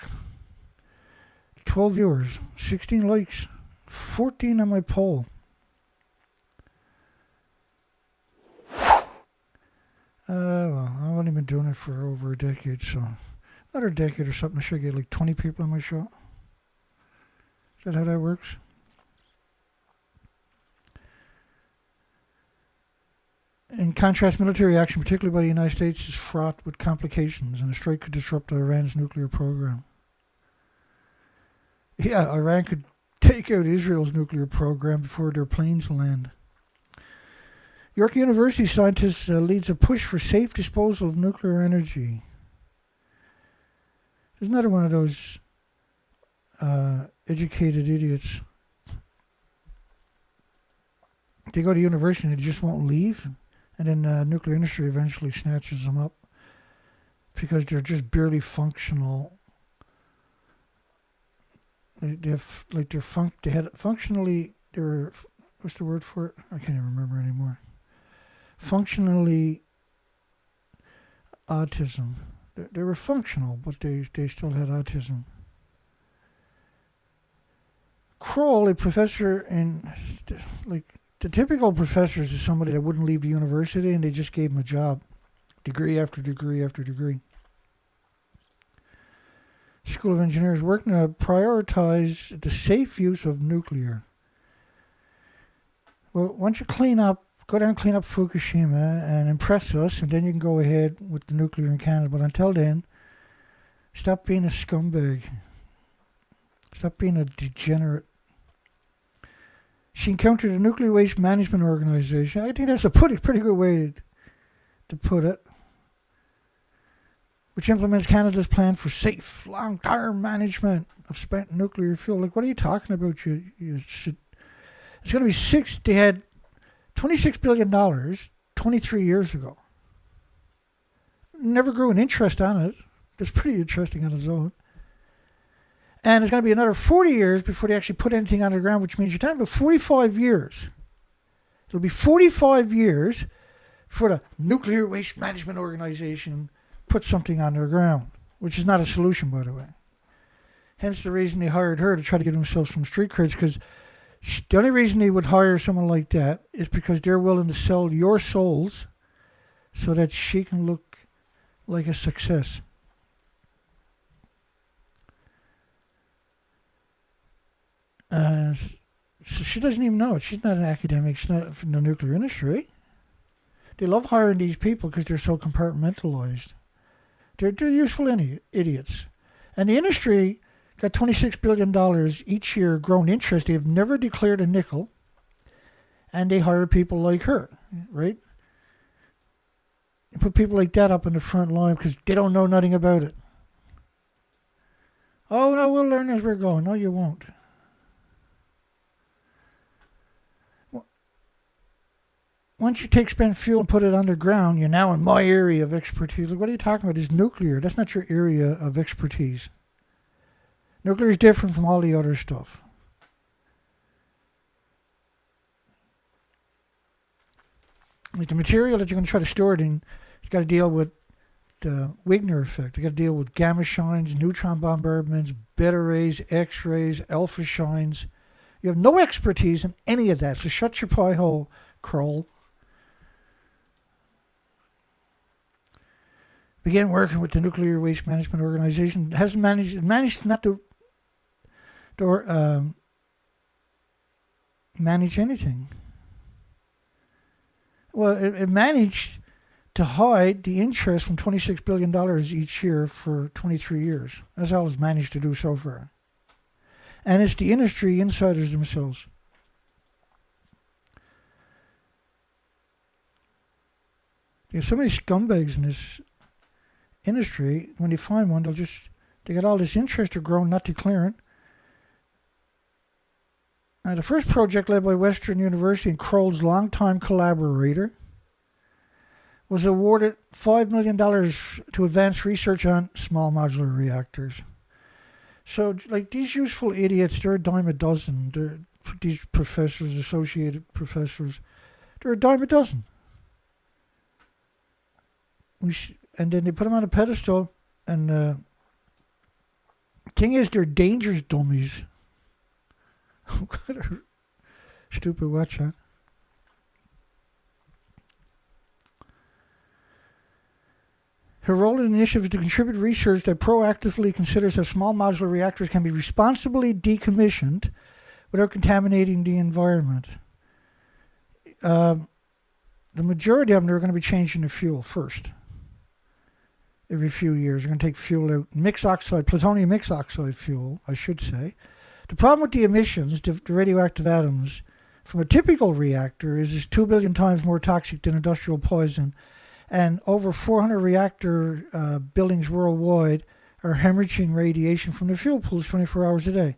12 viewers, 16 likes, 14 on my poll. Well, I've only been doing it for over a decade, so another decade or something, I should get like 20 people on my show. Is that how that works? In contrast, military action, particularly by the United States, is fraught with complications, and a strike could disrupt Iran's nuclear program. Yeah, Iran could take out Israel's nuclear program before their planes land. York University scientist leads a push for safe disposal of nuclear energy. There's another one of those educated idiots. They go to university and they just won't leave. And then the nuclear industry eventually snatches them up because they're just barely functional. They had functionally, they were, what's the word for it? I can't even remember anymore. Functionally autism. They were functional, but they still had autism. Krol, a professor in, like, the typical professors is somebody that wouldn't leave the university and they just gave him a job. Degree after degree after degree. School of Engineers working to prioritize the safe use of nuclear. Well, once you clean up, go down and clean up Fukushima and impress us, and then you can go ahead with the nuclear in Canada. But until then, stop being a scumbag. Stop being a degenerate. She encountered a nuclear waste management organization. I think that's a pretty good way to put it. Which implements Canada's plan for safe, long-term management of spent nuclear fuel. Like, what are you talking about? It's going to be they had $26 billion 23 years ago. Never grew an interest on it. That's pretty interesting on its own. And it's going to be another 40 years before they actually put anything on the ground, which means you're talking about 45 years. It'll be 45 years for the Nuclear Waste Management Organization put something on their ground, which is not a solution, by the way. Hence the reason they hired her, to try to get themselves some street creds, because the only reason they would hire someone like that is because they're willing to sell your souls so that she can look like a success. So she doesn't even know it. She's not an academic. She's not from the nuclear industry. They love hiring these people because they're so compartmentalized. They're useful idiots. And the industry got $26 billion each year grown interest. They have never declared a nickel. And they hire people like her, right? You put people like that up in the front line because they don't know nothing about it. Oh, no, we'll learn as we're going. No, you won't. Once you take spent fuel and put it underground, you're now in my area of expertise. Like, what are you talking about? It's nuclear. That's not your area of expertise. Nuclear is different from all the other stuff. Like the material that you're going to try to store it in, you got to deal with the Wigner effect. You got to deal with gamma shines, neutron bombardments, beta rays, X-rays, alpha shines. You have no expertise in any of that. So shut your pie hole, Krol. Began working with the Nuclear Waste Management Organization. It managed not to manage anything. Well, it managed to hide the interest from $26 billion each year for 23 years. That's all it's managed to do so far. And it's the industry insiders themselves. There's so many scumbags in this industry. When they find one, they got all this interest they're growing, not declaring. The first project, led by Western University and Krol's longtime collaborator, was awarded $5 million to advance research on small modular reactors. So, like, these useful idiots, they're a dime a dozen. These professors, associated professors, they're a dime a dozen. And then they put them on a pedestal, and the thing is, they're dangerous dummies. What a stupid watch, huh? Her role in the initiative is to contribute research that proactively considers how small modular reactors can be responsibly decommissioned without contaminating the environment. The majority of them are going to be changing the fuel first. Every few years, they're going to take fuel out, plutonium mixed oxide fuel, I should say. The problem with the emissions, the radioactive atoms, from a typical reactor is 2 billion times more toxic than industrial poison. And over 400 reactor buildings worldwide are hemorrhaging radiation from the fuel pools 24 hours a day.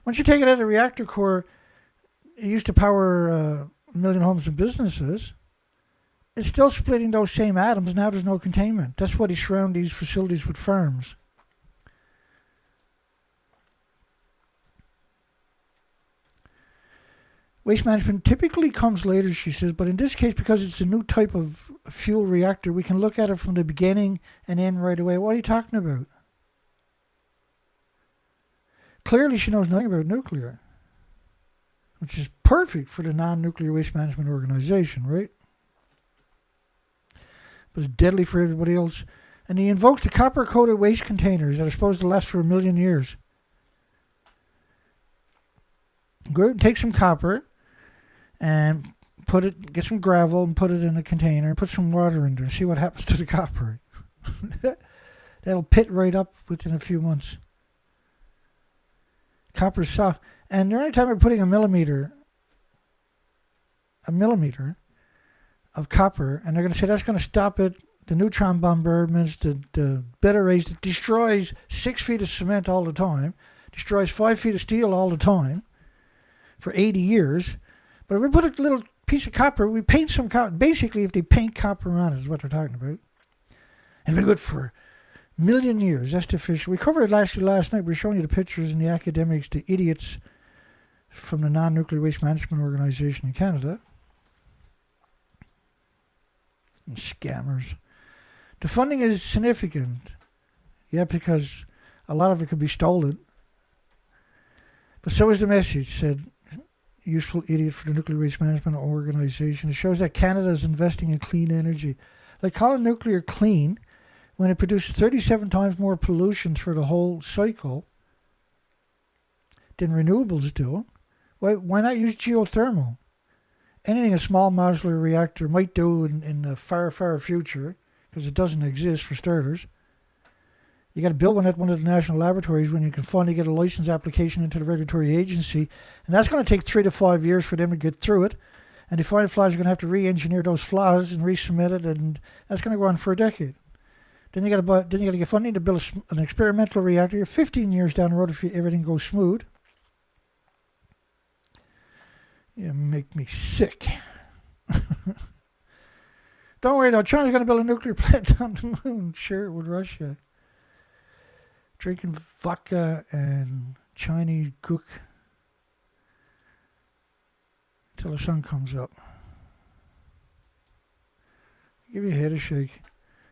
Once you take it out of the reactor core, it used to power a million homes and businesses. It's still splitting those same atoms. Now there's no containment. That's why they surround these facilities with farms. Waste management typically comes later, she says, but in this case, because it's a new type of fuel reactor, we can look at it from the beginning and end right away. What are you talking about? Clearly, she knows nothing about nuclear, which is perfect for the non-nuclear waste management organization, right? But it's deadly for everybody else. And he invokes the copper-coated waste containers that are supposed to last for 1 million years. Go out and take some copper and get some gravel and put it in a container and put some water in there and see what happens to the copper. That'll pit right up within a few months. Copper's soft. And the only time we're putting a millimeter of copper, and they're going to say that's going to stop it, the neutron bombardments, the beta rays that destroys 6 feet of cement all the time, destroys 5 feet of steel all the time for 80 years. But if we put a little piece of copper, we paint some copper. Basically, if they paint copper on it, is what they're talking about. And it'll be good for a million years. That's the official. We covered it last night. We were showing you the pictures and the academics, the idiots from the Non-Nuclear Waste Management Organization in Canada. And scammers. The funding is significant. Yeah, because a lot of it could be stolen. But so is the message, said useful idiot for the Nuclear Waste Management Organization. It shows that Canada is investing in clean energy. Like calling nuclear clean when it produces 37 times more pollution for the whole cycle than renewables do. Why not use geothermal? Anything a small modular reactor might do in the far, far future, because it doesn't exist for starters. You got to build one at one of the national laboratories when you can finally get a license application into the regulatory agency. And that's going to take 3 to 5 years for them to get through it. And the final flaws are going to have to re-engineer those flaws and resubmit it. And that's going to go on for a decade. Then you got to get funding to build an experimental reactor. You're 15 years down the road if everything goes smooth. You make me sick. Don't worry though, China's going to build a nuclear plant on the moon. Share it with Russia. Drinking vodka and Chinese gook till the sun comes up. Give your head a shake.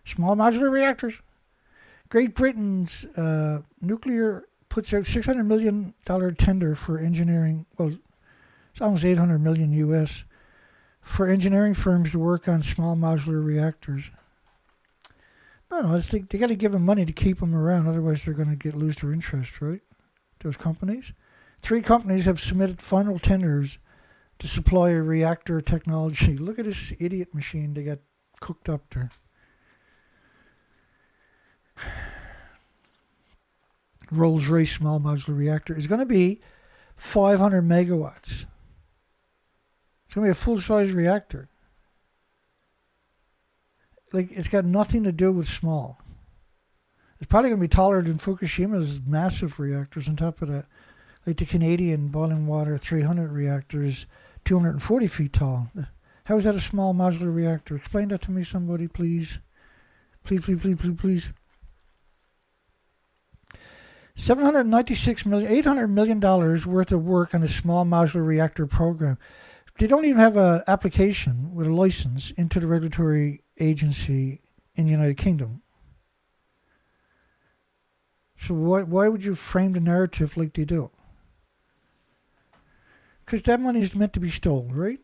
Small modular reactors. Great Britain's nuclear puts out $600 million tender for engineering. Well, it's almost $800 million US for engineering firms to work on small modular reactors. No, they got to give them money to keep them around. Otherwise, they're going to lose their interest, right? Those companies. 3 companies have submitted final tenders to supply a reactor technology. Look at this idiot machine they got cooked up there. Rolls-Royce small modular reactor is going to be 500 megawatts. It's going to be a full-size reactor. Like, it's got nothing to do with small. It's probably going to be taller than Fukushima's massive reactors on top of that. Like the Canadian boiling water 300 reactors, 240 feet tall. How is that a small modular reactor? Explain that to me, somebody, please. Please, please, please, please, please. $800 million worth of work on a small modular reactor program. They don't even have an application with a license into the regulatory agency in the United Kingdom. So why would you frame the narrative like they do? Because that money is meant to be stolen, right?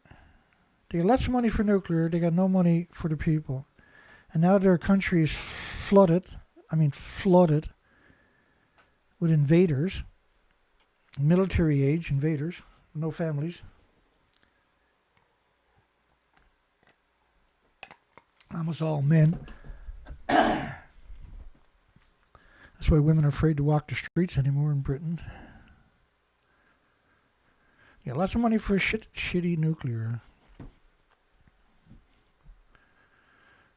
They got lots of money for nuclear. They got no money for the people. And now their country is flooded with invaders, military age invaders, no families. Almost all men. That's why women are afraid to walk the streets anymore in Britain. Yeah, lots of money for shitty nuclear.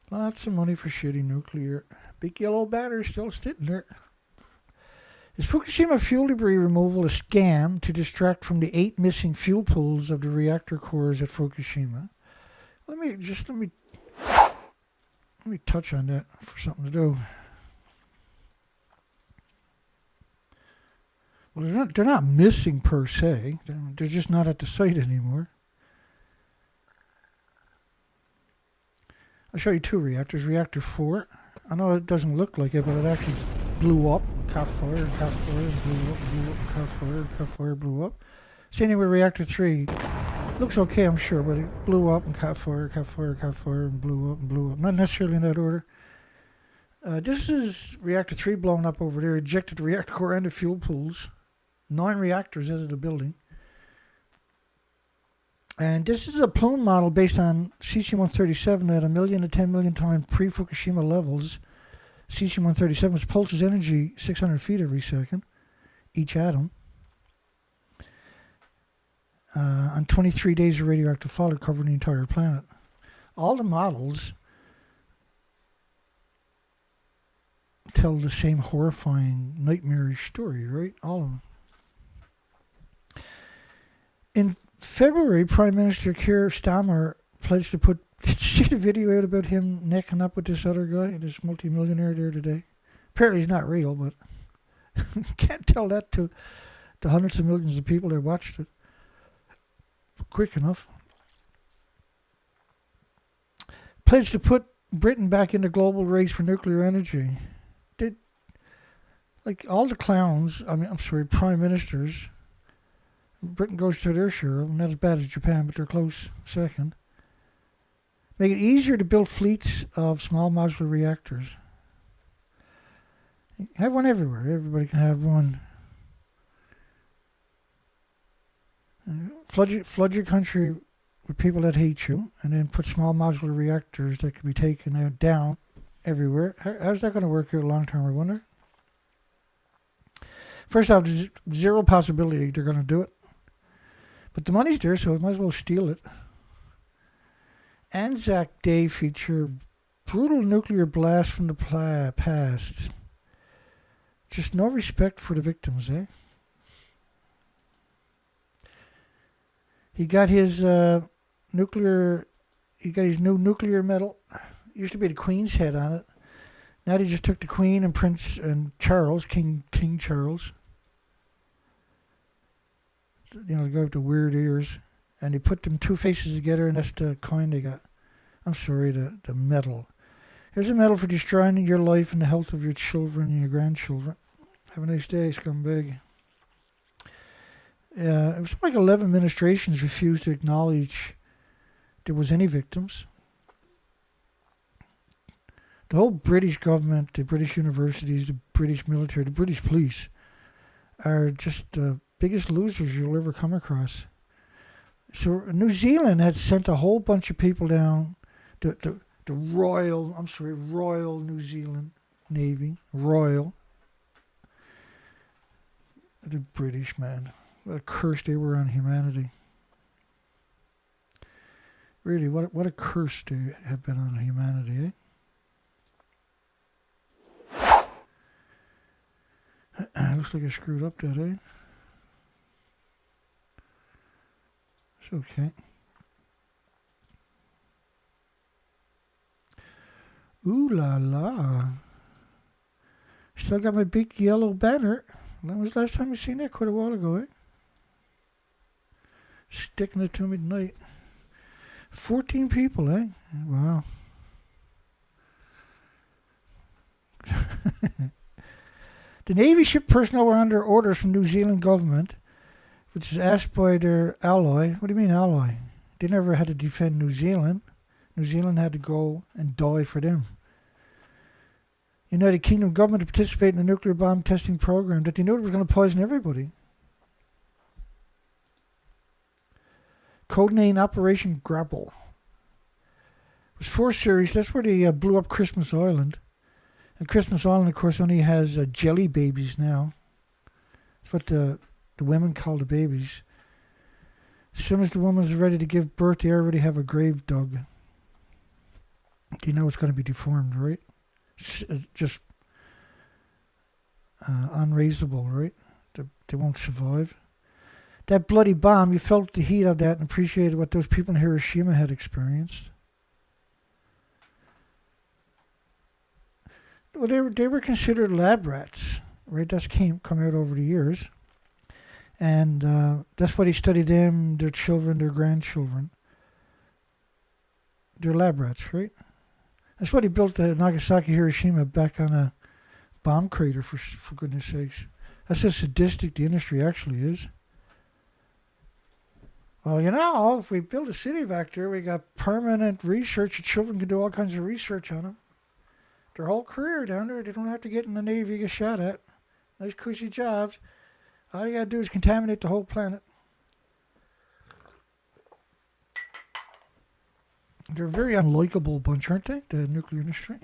Lots of money for shitty nuclear. Big yellow banner still sitting there. Is Fukushima fuel debris removal a scam to distract from the 8 missing fuel pools of the reactor cores at Fukushima? Let me touch on that for something to do. Well, they're not missing per se. They're just not at the site anymore. I'll show you 2 reactors. Reactor 4. I know it doesn't look like it, but it actually blew up. Caught fire and caught fire and blew up, caught fire and caught fire, blew up. Same thing with reactor 3. Looks okay, I'm sure, but it blew up and caught fire, and blew up and blew up. Not necessarily in that order. This is reactor 3 blown up over there. Ejected the reactor core and the fuel pools. 9 reactors out of the building. And this is a plume model based on cesium-137 at 1 million to 10 million times pre-Fukushima levels. Cesium-137 pulses energy 600 feet every second, each atom. On 23 days of radioactive fallout covering the entire planet. All the models tell the same horrifying, nightmarish story, right? All of them. In February, Prime Minister Keir Starmer pledged to put... Did you see the video out about him necking up with this other guy, this multimillionaire there today? Apparently he's not real, but can't tell that to the hundreds of millions of people that watched it quick enough. Pledged to put Britain back in the global race for nuclear energy. Like all the clowns, prime ministers, Britain goes to their share of them, not as bad as Japan, but they're close second. Make it easier to build fleets of small modular reactors. Have one everywhere. Everybody can have one. Flood your country with people that hate you, and then put small modular reactors that can be taken out down everywhere. How's that going to work out long term, I wonder? First off, there's zero possibility they're going to do it. But the money's there, so we might as well steal it. Anzac Day feature brutal nuclear blast from the past. Just no respect for the victims, eh? He got his new nuclear medal. It used to be the Queen's head on it. Now they just took the Queen and Prince and Charles, King Charles. You know, they go with the weird ears. And they put them 2 faces together, and that's the coin they got. I'm sorry, the medal. Here's a medal for destroying your life and the health of your children and your grandchildren. Have a nice day, scumbag. It was like 11 administrations refused to acknowledge there was any victims. The whole British government, the British universities, the British military, the British police are just the biggest losers you'll ever come across. So New Zealand had sent a whole bunch of people down, the Royal New Zealand Navy, Royal. The British, man. What a curse they were on humanity. Really, what a curse they have been on humanity, eh? Looks like I screwed up that, eh? It's okay. Ooh la la. Still got my big yellow banner. When was the last time you seen that? Quite a while ago, eh? Sticking it to me tonight. 14 people, eh? Wow. The Navy ship personnel were under orders from New Zealand government, which is asked by their ally. What do you mean ally? They never had to defend New Zealand. New Zealand had to go and die for them. United Kingdom government to participate in the nuclear bomb testing program that they knew it was going to poison everybody. Codename Operation Grapple. It was 4 series. That's where they blew up Christmas Island. And Christmas Island, of course, only has jelly babies now. That's what the women call the babies. As soon as the woman's ready to give birth, they already have a grave dug. You know it's going to be deformed, right? Just unraisable, right? They won't survive. That bloody bomb, you felt the heat of that and appreciated what those people in Hiroshima had experienced. Well, they were considered lab rats, right? That's come out over the years. And that's why they studied them, their children, their grandchildren. They're lab rats, right? That's why they built the Nagasaki, Hiroshima back on a bomb crater, for goodness sakes. That's how sadistic the industry actually is. Well, you know, if we build a city back there, we got permanent research. The children can do all kinds of research on them. Their whole career down there, they don't have to get in the Navy, get shot at. Nice cushy jobs. All you gotta do is contaminate the whole planet. They're a very unlikable bunch, aren't they? The nuclear industry.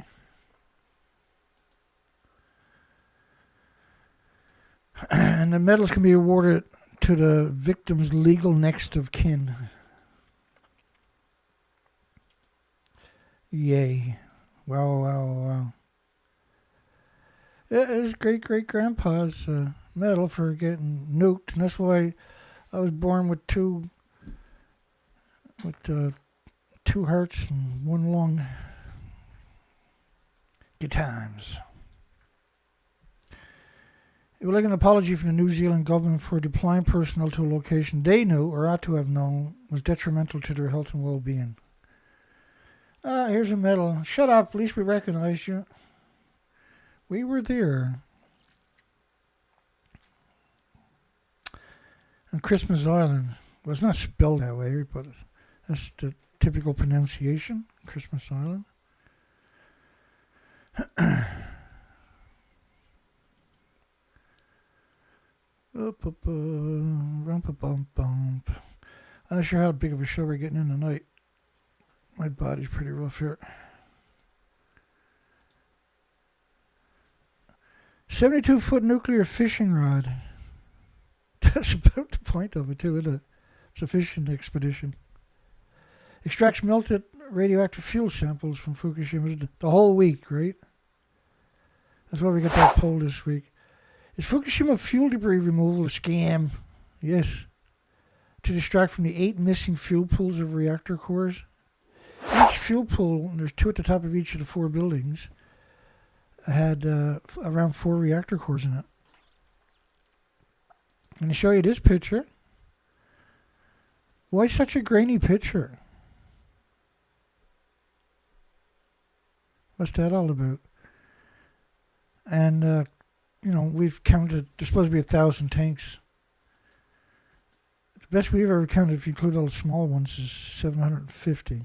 And the medals can be awarded to the victim's legal next of kin. Yay. Wow. Yeah, it was great-great-grandpa's medal for getting nuked, and that's why I was born with two hearts and one lung. Good times. It was like an apology from the New Zealand government for deploying personnel to a location they knew, or ought to have known, was detrimental to their health and well-being. Here's a medal. Shut up, at least we recognize you. We were there. And Christmas Island. Well, it's not spelled that way, but that's the typical pronunciation. Christmas Island. I'm not sure how big of a show we're getting in tonight. My body's pretty rough here. 72-foot nuclear fishing rod. That's about the point of it, too, isn't it? It's a fishing expedition. Extracts melted radioactive fuel samples from Fukushima the whole week, right? That's why we got that poll this week. Is Fukushima fuel debris removal a scam? Yes. To distract from the 8 missing fuel pools of reactor cores. Each fuel pool, and there's 2 at the top of each of the 4 buildings, had around 4 reactor cores in it. I'm going to show you this picture. Why such a grainy picture? What's that all about? And, we've counted, there's supposed to be 1,000 tanks. The best we've ever counted, if you include all the small ones, is 750.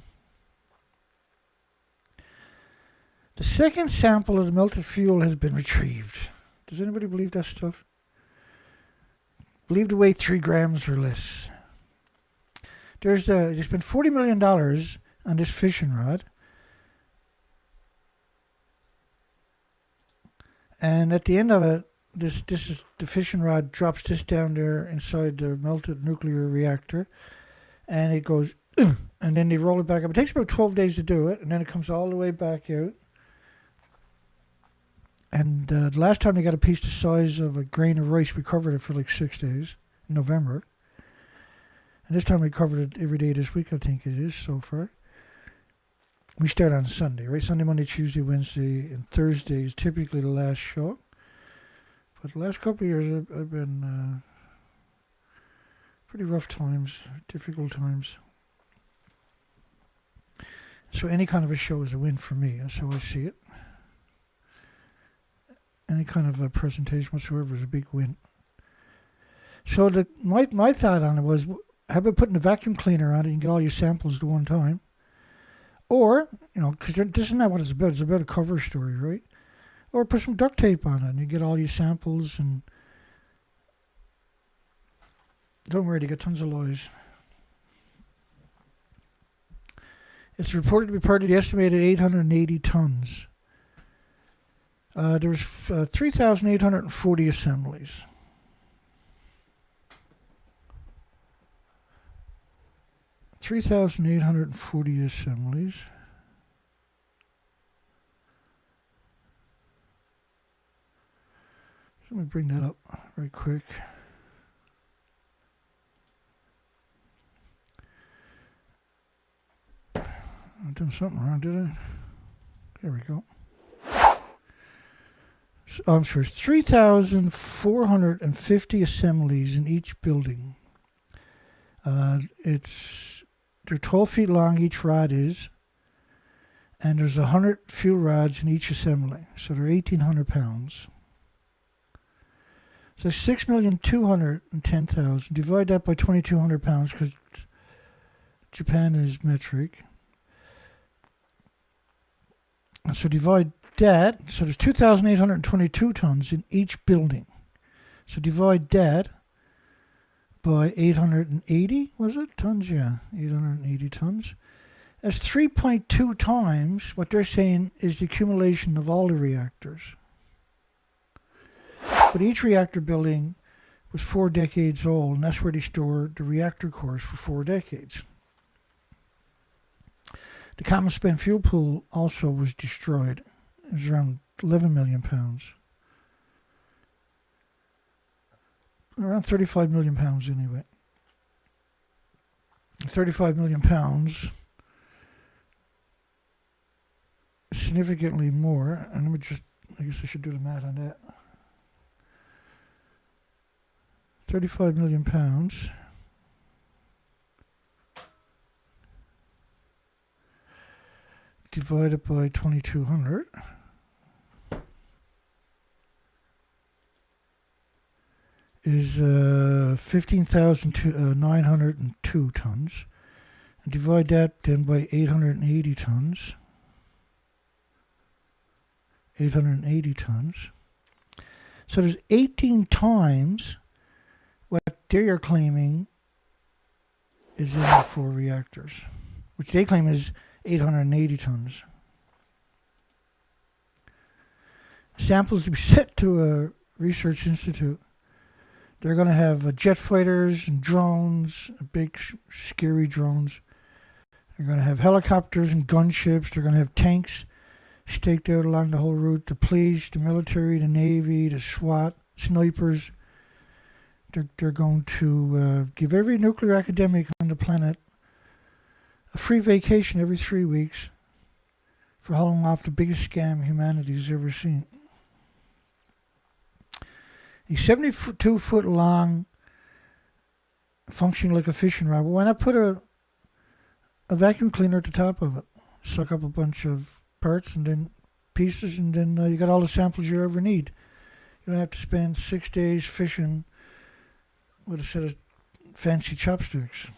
The second sample of the melted fuel has been retrieved. Does anybody believe that stuff? Believed to weigh 3 grams or less. They spent $40 million on this fishing rod. And at the end of it, this is the fishing rod drops this down there inside the melted nuclear reactor, and it goes, and then they roll it back up. It takes about 12 days to do it, and then it comes all the way back out. And the last time they got a piece the size of a grain of rice, we covered it for like 6 days in November. And this time we covered it every day this week, I think it is so far. We start on Sunday, right? Sunday, Monday, Tuesday, Wednesday, and Thursday is typically the last show. But the last couple of years, I've been pretty rough times, difficult times. So any kind of a show is a win for me. That's how I see it. Any kind of a presentation whatsoever is a big win. So my thought on it was, how about putting a vacuum cleaner on it and get all your samples at one time? Or, because this is not what it's about. It's about a cover story, right? Or put some duct tape on it and you get all your samples and... Don't worry, you get tons of lies. It's reported to be part of the estimated 880 tons. There was 3,840 assemblies. Let me bring that up right quick. I done something wrong, did I? There we go. I'm sorry, 3,450 assemblies in each building. They're 12 feet long, each rod is, and there's 100 fuel rods in each assembly, so they're 1,800 pounds. So 6,210,000. Divide that by 2,200 pounds because Japan is metric. And so divide that. So there's 2,822 tons in each building. So divide that by 880, was it? Tons, yeah. 880 tons. That's 3.2 times what they're saying is the accumulation of all the reactors. But each reactor building was 4 decades old, and that's where they stored the reactor cores for 4 decades. The common spent fuel pool also was destroyed. It was around 11 million pounds. Around 35 million pounds anyway. 35 million pounds. Significantly more. And let me just, I guess I should do the math on that. 35 million pounds. Divided by 2,200. Is 15,902 tons. And divide that then by 880 tons. 880 tons. So there's 18 times what they are claiming is in the 4 reactors, which they claim is 880 tons. Samples to be sent to a research institute. They're going to have jet fighters and drones, big scary drones. They're going to have helicopters and gunships. They're going to have tanks staked out along the whole route. The police, the military, the Navy, the SWAT, snipers. They're going to give every nuclear academic on the planet a free vacation every 3 weeks for hauling off the biggest scam humanity's ever seen. He's 72-foot long, functioning like a fishing rod. But why not put a vacuum cleaner at the top of it? Suck up a bunch of parts and then pieces, and then you got all the samples you ever need. You don't have to spend 6 days fishing with a set of fancy chopsticks.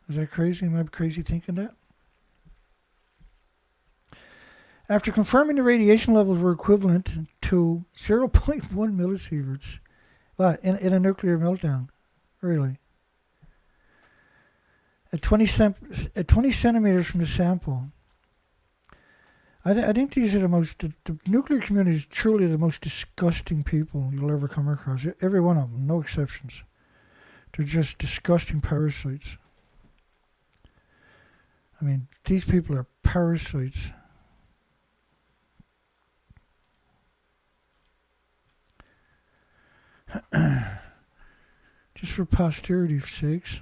Is that crazy? Am I crazy thinking that? After confirming the radiation levels were equivalent to 0.1 millisieverts in a nuclear meltdown. Really. At 20 centimeters from the sample. I think these are the nuclear community is truly the most disgusting people you'll ever come across. Every one of them, no exceptions. They're just disgusting parasites. I mean, these people are parasites. Just for posterity's sakes,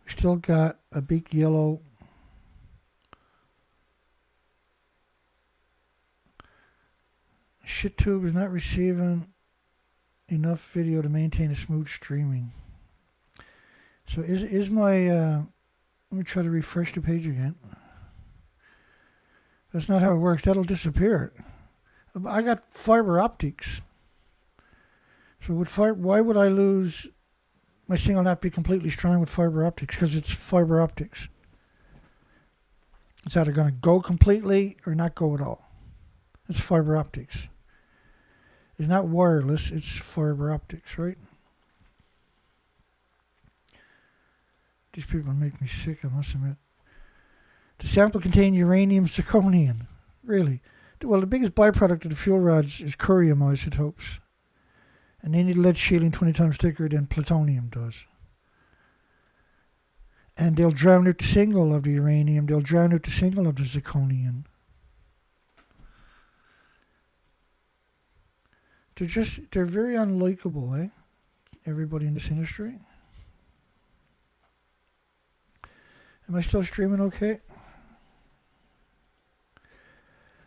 we still got a big yellow shit tube is not receiving enough video to maintain a smooth streaming. So is my let me try to refresh the page again. That's not how it works. That'll disappear. I got fiber optics. So with why would I lose my signal not be completely strong with fiber optics? Because it's fiber optics. It's either going to go completely or not go at all. It's fiber optics. It's not wireless, it's fiber optics, right? These people make me sick, I must admit. The sample contained uranium zirconium. Really? Well, the biggest byproduct of the fuel rods is curium isotopes. And they need lead shielding 20 times thicker than plutonium does. And they'll drown out the signal of the uranium. They'll drown out the signal of the zirconium. They're very unlikable, eh? Everybody in this industry. Am I still streaming okay?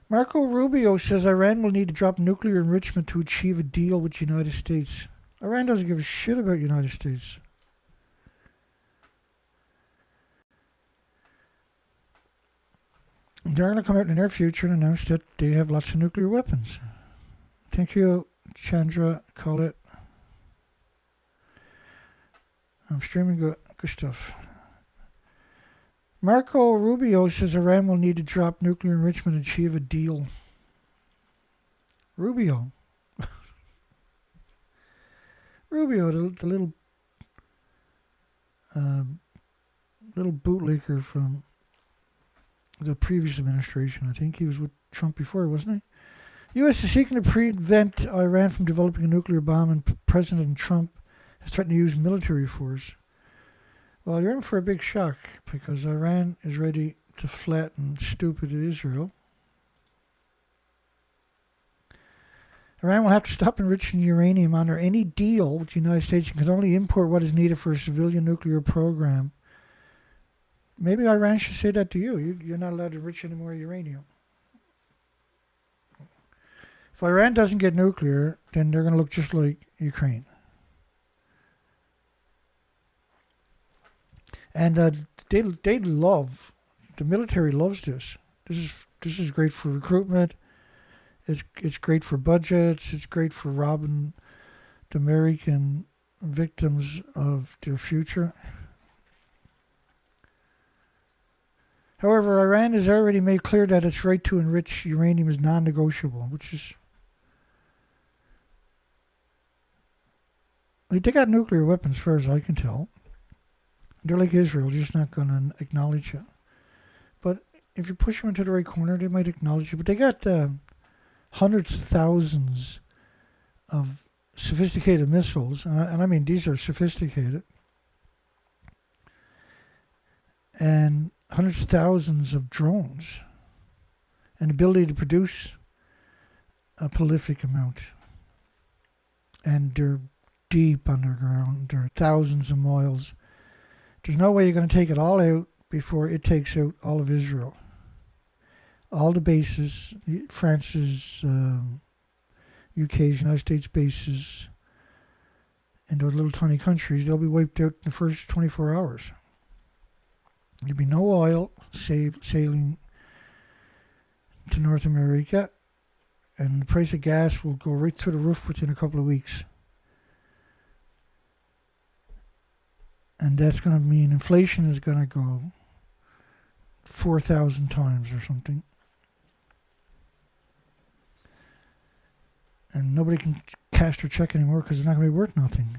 Marco Rubio says Iran will need to drop nuclear enrichment to achieve a deal with the United States. Iran doesn't give a shit about the United States. They're going to come out in the near future and announce that they have lots of nuclear weapons. Thank you, Chandra. Call it. I'm streaming good stuff. Marco Rubio says Iran will need to drop nuclear enrichment and achieve a deal. Rubio. Rubio, the little bootlicker from the previous administration. I think he was with Trump before, wasn't he? U.S. is seeking to prevent Iran from developing a nuclear bomb, and President Trump has threatened to use military force. Well, you're in for a big shock because Iran is ready to flatten stupid Israel. Iran will have to stop enriching uranium under any deal with the United States and can only import what is needed for a civilian nuclear program. Maybe Iran should say that to you. You're not allowed to enrich any more uranium. If Iran doesn't get nuclear, then they're going to look just like Ukraine. And they love, the military loves this. This is great for recruitment. It's great for budgets. It's great for robbing the American victims of their future. However, Iran has already made clear that its right to enrich uranium is non-negotiable, which is... They got nuclear weapons, as far as I can tell. They're like Israel, just not going to acknowledge it. But if you push them into the right corner, they might acknowledge it. But they got hundreds of thousands of sophisticated missiles. And I mean, these are sophisticated. And hundreds of thousands of drones. And ability to produce a prolific amount. And they're deep underground. They're thousands of miles. There's no way you're going to take it all out before it takes out all of Israel. All the bases, France's, UK's, United States bases, and those little tiny countries, they'll be wiped out in the first 24 hours. There'll be no oil sailing to North America, and the price of gas will go right through the roof within a couple of weeks. And that's going to mean inflation is going to go 4,000 times or something. And nobody can cash their check anymore because it's not going to be worth nothing.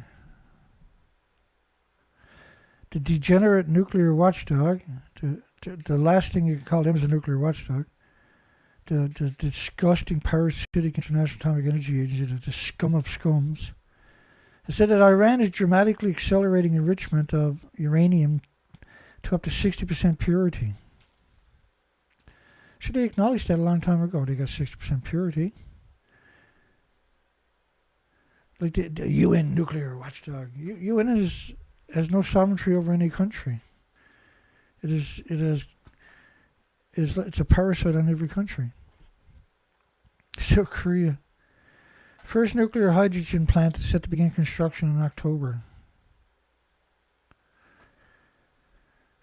The degenerate nuclear watchdog, the last thing you can call them is a nuclear watchdog, the disgusting parasitic International Atomic Energy Agency, the scum of scums, has said that Iran is dramatically accelerating enrichment of uranium to up to 60% purity. Should they acknowledge that a long time ago? They got 60% purity. Like the UN nuclear watchdog. UN has no sovereignty over any country. It's a parasite on every country. So Korea. First nuclear hydrogen plant is set to begin construction in October.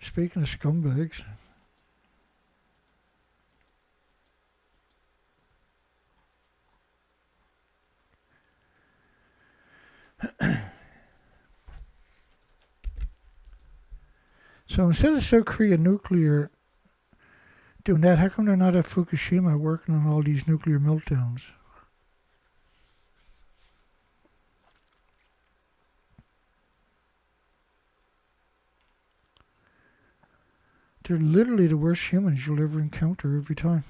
Speaking of scumbags. So instead of South Korea nuclear doing that, how come they're not at Fukushima working on all these nuclear meltdowns? They're literally the worst humans you'll ever encounter every time.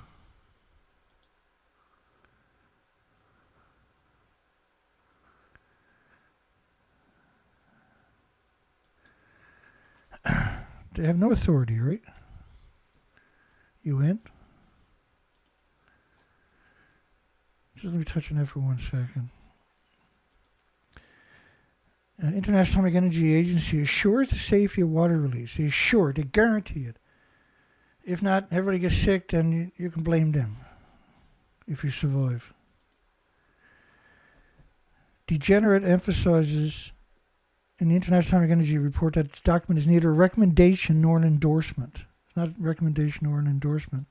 They have no authority, right? You in? Just let me touch on that for 1 second. International Atomic Energy Agency assures the safety of water release. They assure, they guarantee it. If not, everybody gets sick, then you can blame them if you survive. Degenerate emphasizes in the International Atomic Energy Report that its document is neither a recommendation nor an endorsement. It's not a recommendation or an endorsement.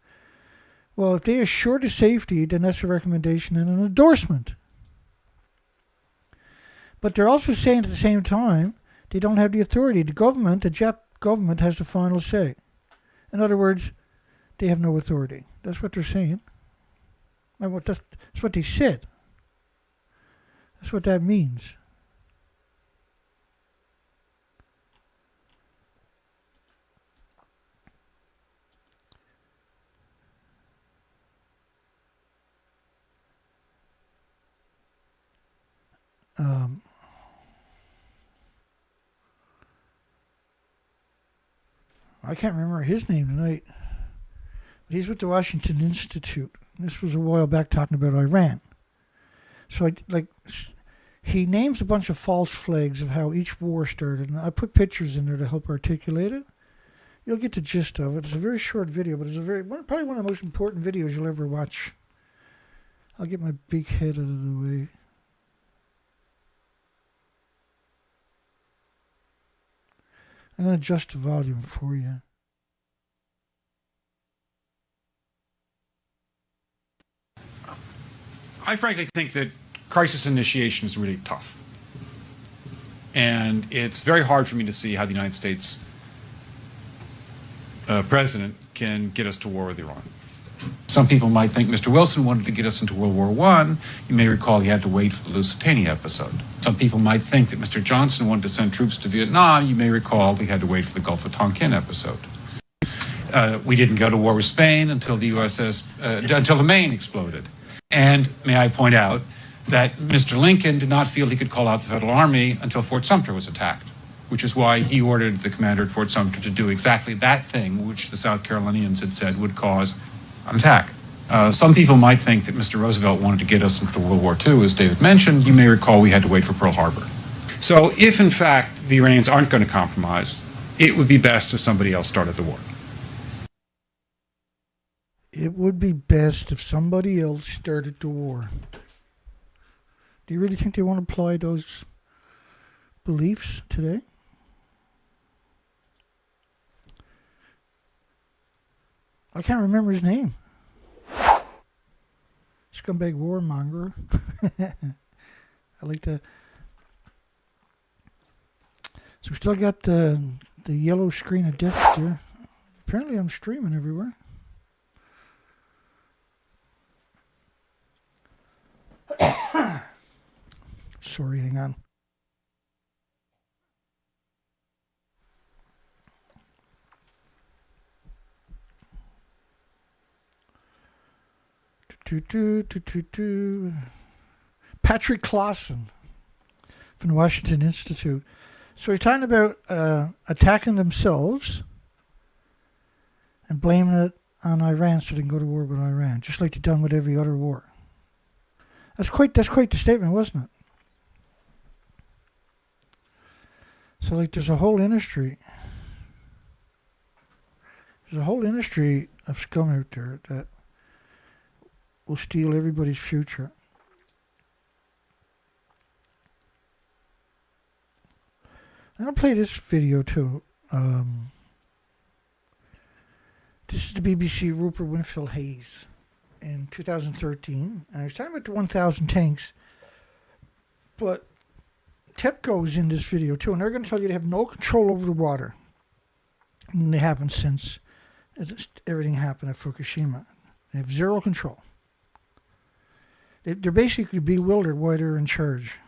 Well, if they assure the safety, then that's a recommendation and an endorsement. But they're also saying at the same time, they don't have the authority. The government, the Jap government, has the final say. In other words, they have no authority. That's what they're saying. That's what they said. That's what that means. I can't remember his name tonight, but he's with the Washington Institute. This was a while back talking about Iran. So he names a bunch of false flags of how each war started, and I put pictures in there to help articulate it. You'll get the gist of it. It's a very short video, but it's probably one of the most important videos you'll ever watch. I'll get my big head out of the way. I'm going to adjust the volume for you. I frankly think that crisis initiation is really tough. And it's very hard for me to see how the United States president can get us to war with Iran. Some people might think Mr. Wilson wanted to get us into World War I. You may recall he had to wait for the Lusitania episode. Some people might think that Mr. Johnson wanted to send troops to Vietnam. You may recall he had to wait for the Gulf of Tonkin episode. We didn't go to war with Spain until the until the Maine exploded. And may I point out that Mr. Lincoln did not feel he could call out the Federal Army until Fort Sumter was attacked, which is why he ordered the commander at Fort Sumter to do exactly that thing which the South Carolinians had said would cause an attack. Some people might think that Mr. Roosevelt wanted to get us into World War II, as David mentioned. You may recall we had to wait for Pearl Harbor. So if, in fact, the Iranians aren't going to compromise, it would be best if somebody else started the war. It would be best if somebody else started the war. Do you really think they want to apply those beliefs today? I can't remember his name. Scumbag warmonger. I like that. So we still got the yellow screen of death there. Apparently I'm streaming everywhere. Sorry, hang on. Patrick Clausen from the Washington Institute. So he's talking about attacking themselves and blaming it on Iran so they can go to war with Iran, just like they've done with every other war. That's quite the statement, wasn't it? So like there's a whole industry. There's a whole industry of scum out there that will steal everybody's future. I'm going to play this video too. This is the BBC Rupert Winfield Hayes in 2013. And I was talking about the 1,000 tanks. But TEPCO is in this video too. And they're going to tell you they have no control over the water. And they haven't since everything happened at Fukushima. They have zero control. They're basically bewildered why they're in charge.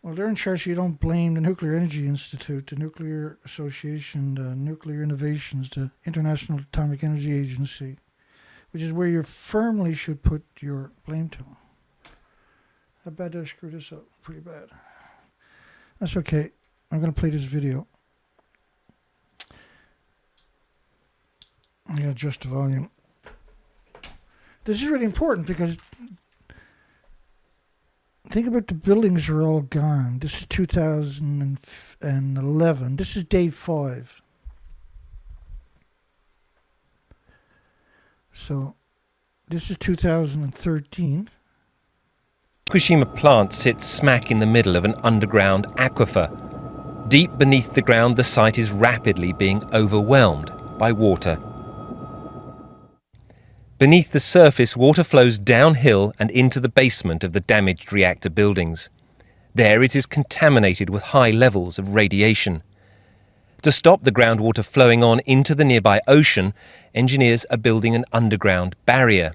Well, they're in charge so you don't blame the Nuclear Energy Institute, the Nuclear Association, the Nuclear Innovations, the International Atomic Energy Agency, which is where you firmly should put your blame to. How bad did I screw this up? Pretty bad. That's okay. I'm going to play this video. I'm going to adjust the volume. This is really important because think about the buildings are all gone. This is 2011. This is day 5. So this is 2013. Fukushima plant sits smack in the middle of an underground aquifer. Deep beneath the ground, the site is rapidly being overwhelmed by water. Beneath the surface, water flows downhill and into the basement of the damaged reactor buildings. There it is contaminated with high levels of radiation. To stop the groundwater flowing on into the nearby ocean, engineers are building an underground barrier.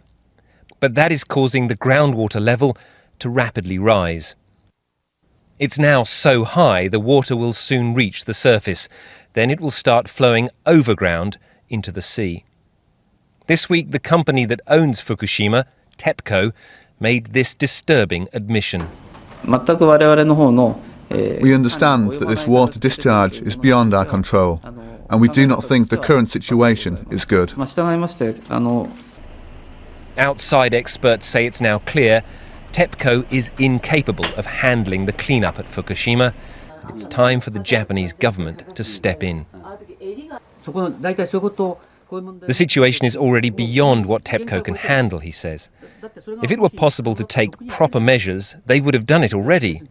But that is causing the groundwater level to rapidly rise. It's now so high the water will soon reach the surface. Then it will start flowing overground into the sea. This week, the company that owns Fukushima, TEPCO, made this disturbing admission. We understand that this water discharge is beyond our control, and we do not think the current situation is good. Outside experts say it's now clear TEPCO is incapable of handling the cleanup at Fukushima. It's time for the Japanese government to step in. The situation is already beyond what TEPCO can handle, he says. If it were possible to take proper measures, they would have done it already.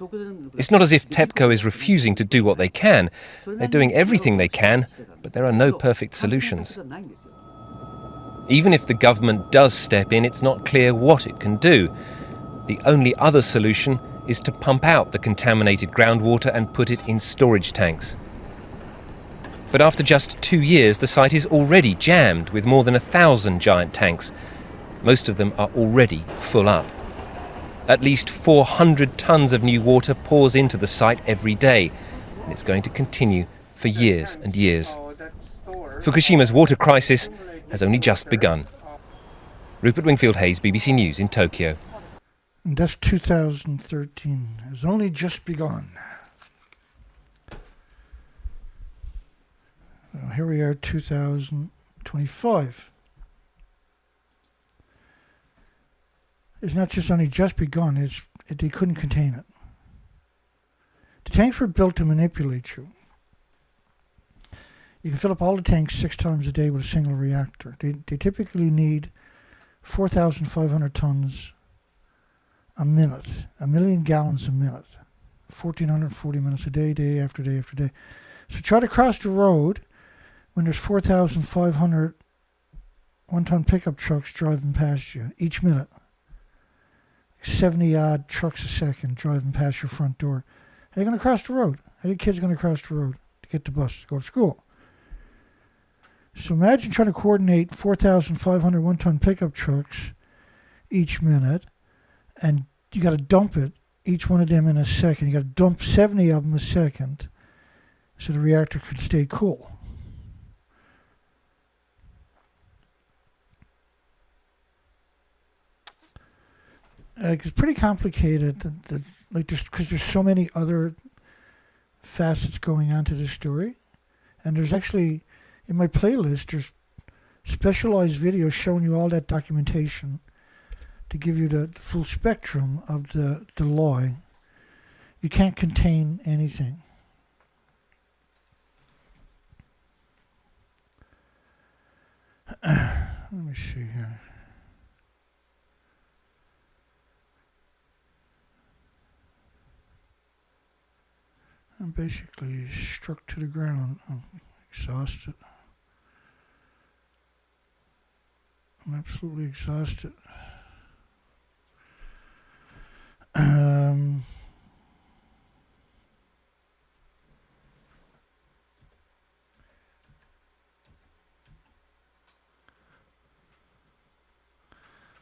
It's not as if TEPCO is refusing to do what they can. They're doing everything they can, but there are no perfect solutions. Even if the government does step in, it's not clear what it can do. The only other solution is to pump out the contaminated groundwater and put it in storage tanks. But after just 2 years, the site is already jammed with more than 1,000 giant tanks. Most of them are already full up. At least 400 tons of new water pours into the site every day, and it's going to continue for years and years. Fukushima's water crisis has only just begun. Rupert Wingfield Hayes, BBC News in Tokyo. And that's 2013. It has only just begun. Well, here we are, 2025. It's not just only just begun, they couldn't contain it. The tanks were built to manipulate you. You can fill up all the tanks 6 times a day with a single reactor. They typically need 4,500 tons a minute, 1 million gallons a minute, 1,440 minutes a day, day after day after day. So try to cross the road when there's 4,500 one-ton pickup trucks driving past you each minute. 70-odd trucks a second driving past your front door. How are you going to cross the road? How are your kids going to cross the road to get the bus to go to school? So imagine trying to coordinate 4,500 one-ton pickup trucks each minute, and you got to dump it, each one of them in a second. You got to dump 70 of them a second so the reactor can stay cool. It's pretty complicated, because there's so many other facets going on to this story. And there's actually, in my playlist, there's specialized videos showing you all that documentation to give you the full spectrum of the law. You can't contain anything. Let me see here. I'm basically struck to the ground. I'm exhausted. I'm absolutely exhausted.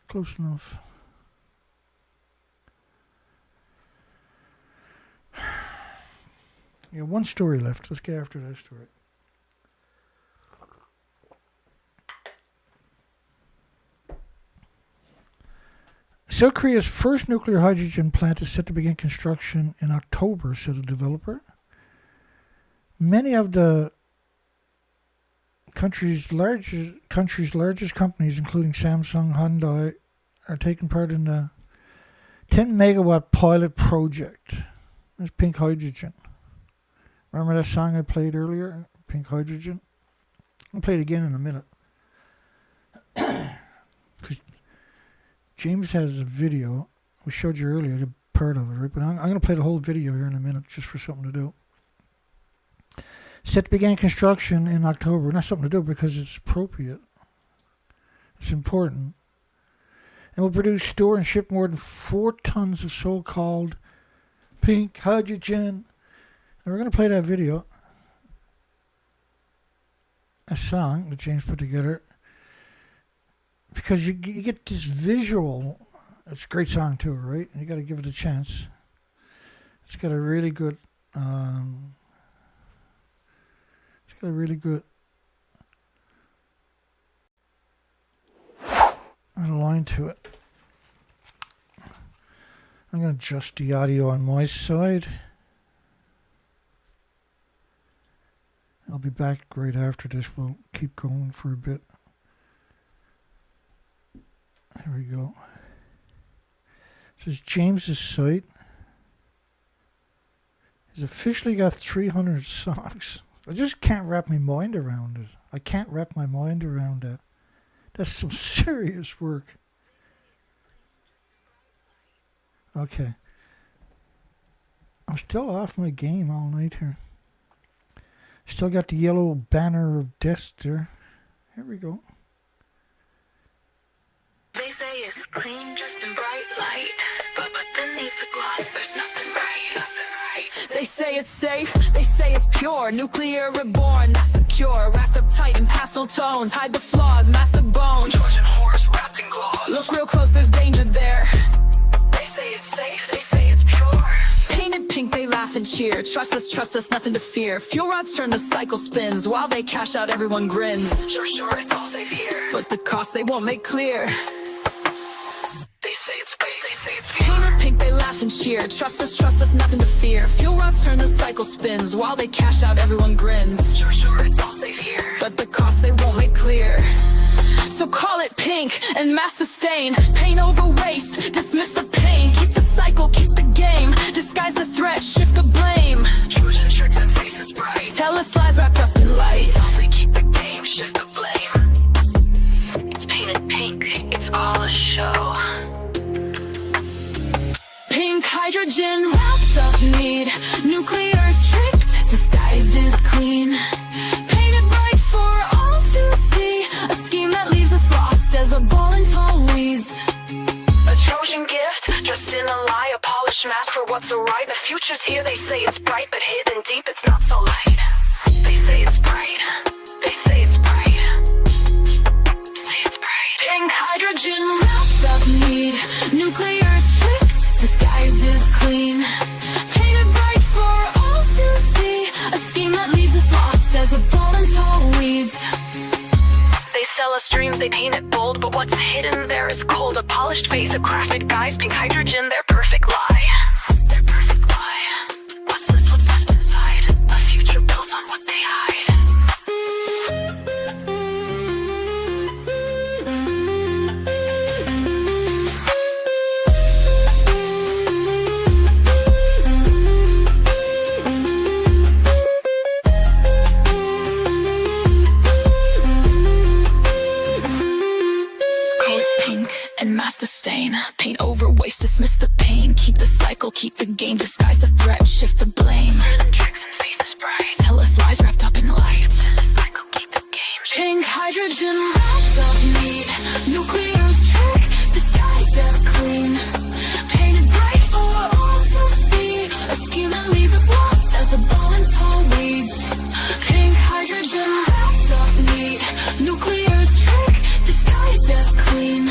Close enough. Yeah, one story left. Let's get after that story. South Korea's first nuclear hydrogen plant is set to begin construction in October, said the developer. Many of the country's largest companies, including Samsung, Hyundai, are taking part in the 10 megawatt pilot project. There's Pink Hydrogen. Remember that song I played earlier? Pink Hydrogen? I'll play it again in a minute. Because James has a video. We showed you earlier the part of it, right? But I'm going to play the whole video here in a minute just for something to do. Set to begin construction in October. Not something to do because it's appropriate. It's important. And will produce, store, and ship more than 4 tons of so-called pink hydrogen. And we're going to play that video. A song that James put together. Because you get this visual. It's a great song too, right? You got to give it a chance. It's got a really good... It's got a really good line to it. I'm going to adjust the audio on my side. I'll be back right after this. We'll keep going for a bit. There we go. This is James's site. He's officially got 300 songs. I just can't wrap my mind around it. I can't wrap my mind around that. That's some serious work. Okay. I'm still off my game all night here. Still got the yellow banner of death there. Here we go. They say it's clean, just in bright light, but beneath the gloss, there's nothing right, nothing right. They say it's safe, they say it's pure, nuclear reborn, that's the cure. Wrapped up tight in pastel tones, hide the flaws, mask the bones. Trojan horse wrapped in gloss. Look real close, there's danger there. They say it's safe, they say it's pure. Painted pink, they laugh and cheer. Trust us, nothing to fear. Fuel rods turn, the cycle spins. While they cash out, everyone grins. Sure, it's all safe here. But the cost they won't make clear. They say it's fake, they say it's pure. Painted pink, they laugh and cheer. Trust us, nothing to fear. Fuel rods turn, the cycle spins. While they cash out, everyone grins. Sure, it's all safe here. But the cost they won't make clear. So call it pink and mask the stain. Paint over waste, dismiss the pain. Keep the cycle, keep the game. Disguise the threat, shift the blame. Trojan tricks and faces bright. Tell us lies wrapped up in light. Only keep the game, shift the blame. It's painted pink, it's all a show. Pink hydrogen wrapped up need. Nuclear strict, disguised as clean. Painted bright for all to see. A scheme that leaves us lost as a ball in tall weeds. A Trojan gift, dressed in a lie. A polished mask for what's so right. The future's here, they say it's bright, but hidden deep it's not so light. They say it's bright, they say it's bright. Say it's bright. Pink hydrogen wrapped up need. Nuclear strict, disguised as clean. Painted bright for all to see. A scheme that leaves us lost as a ball in tall weeds. They sell us dreams, they paint it bold, but what's hidden there is cold. A polished face, a crafted guise. Pink hydrogen, their perfect lie. Their perfect lie. What's this, what's left inside? A future built on what they hide. Mask the stain, paint over waste, dismiss the pain. Keep the cycle, keep the game, disguise the threat, shift the blame. Learn tricks and faces bright, tell us lies wrapped up in light. The cycle, keep the game. Pink hydrogen wrapped up neat, nuclear's trick, disguised as clean. Painted bright for all to see, a scheme that leaves us lost as a ball in tall weeds. Pink hydrogen wrapped up neat, nuclear's trick, disguised as clean.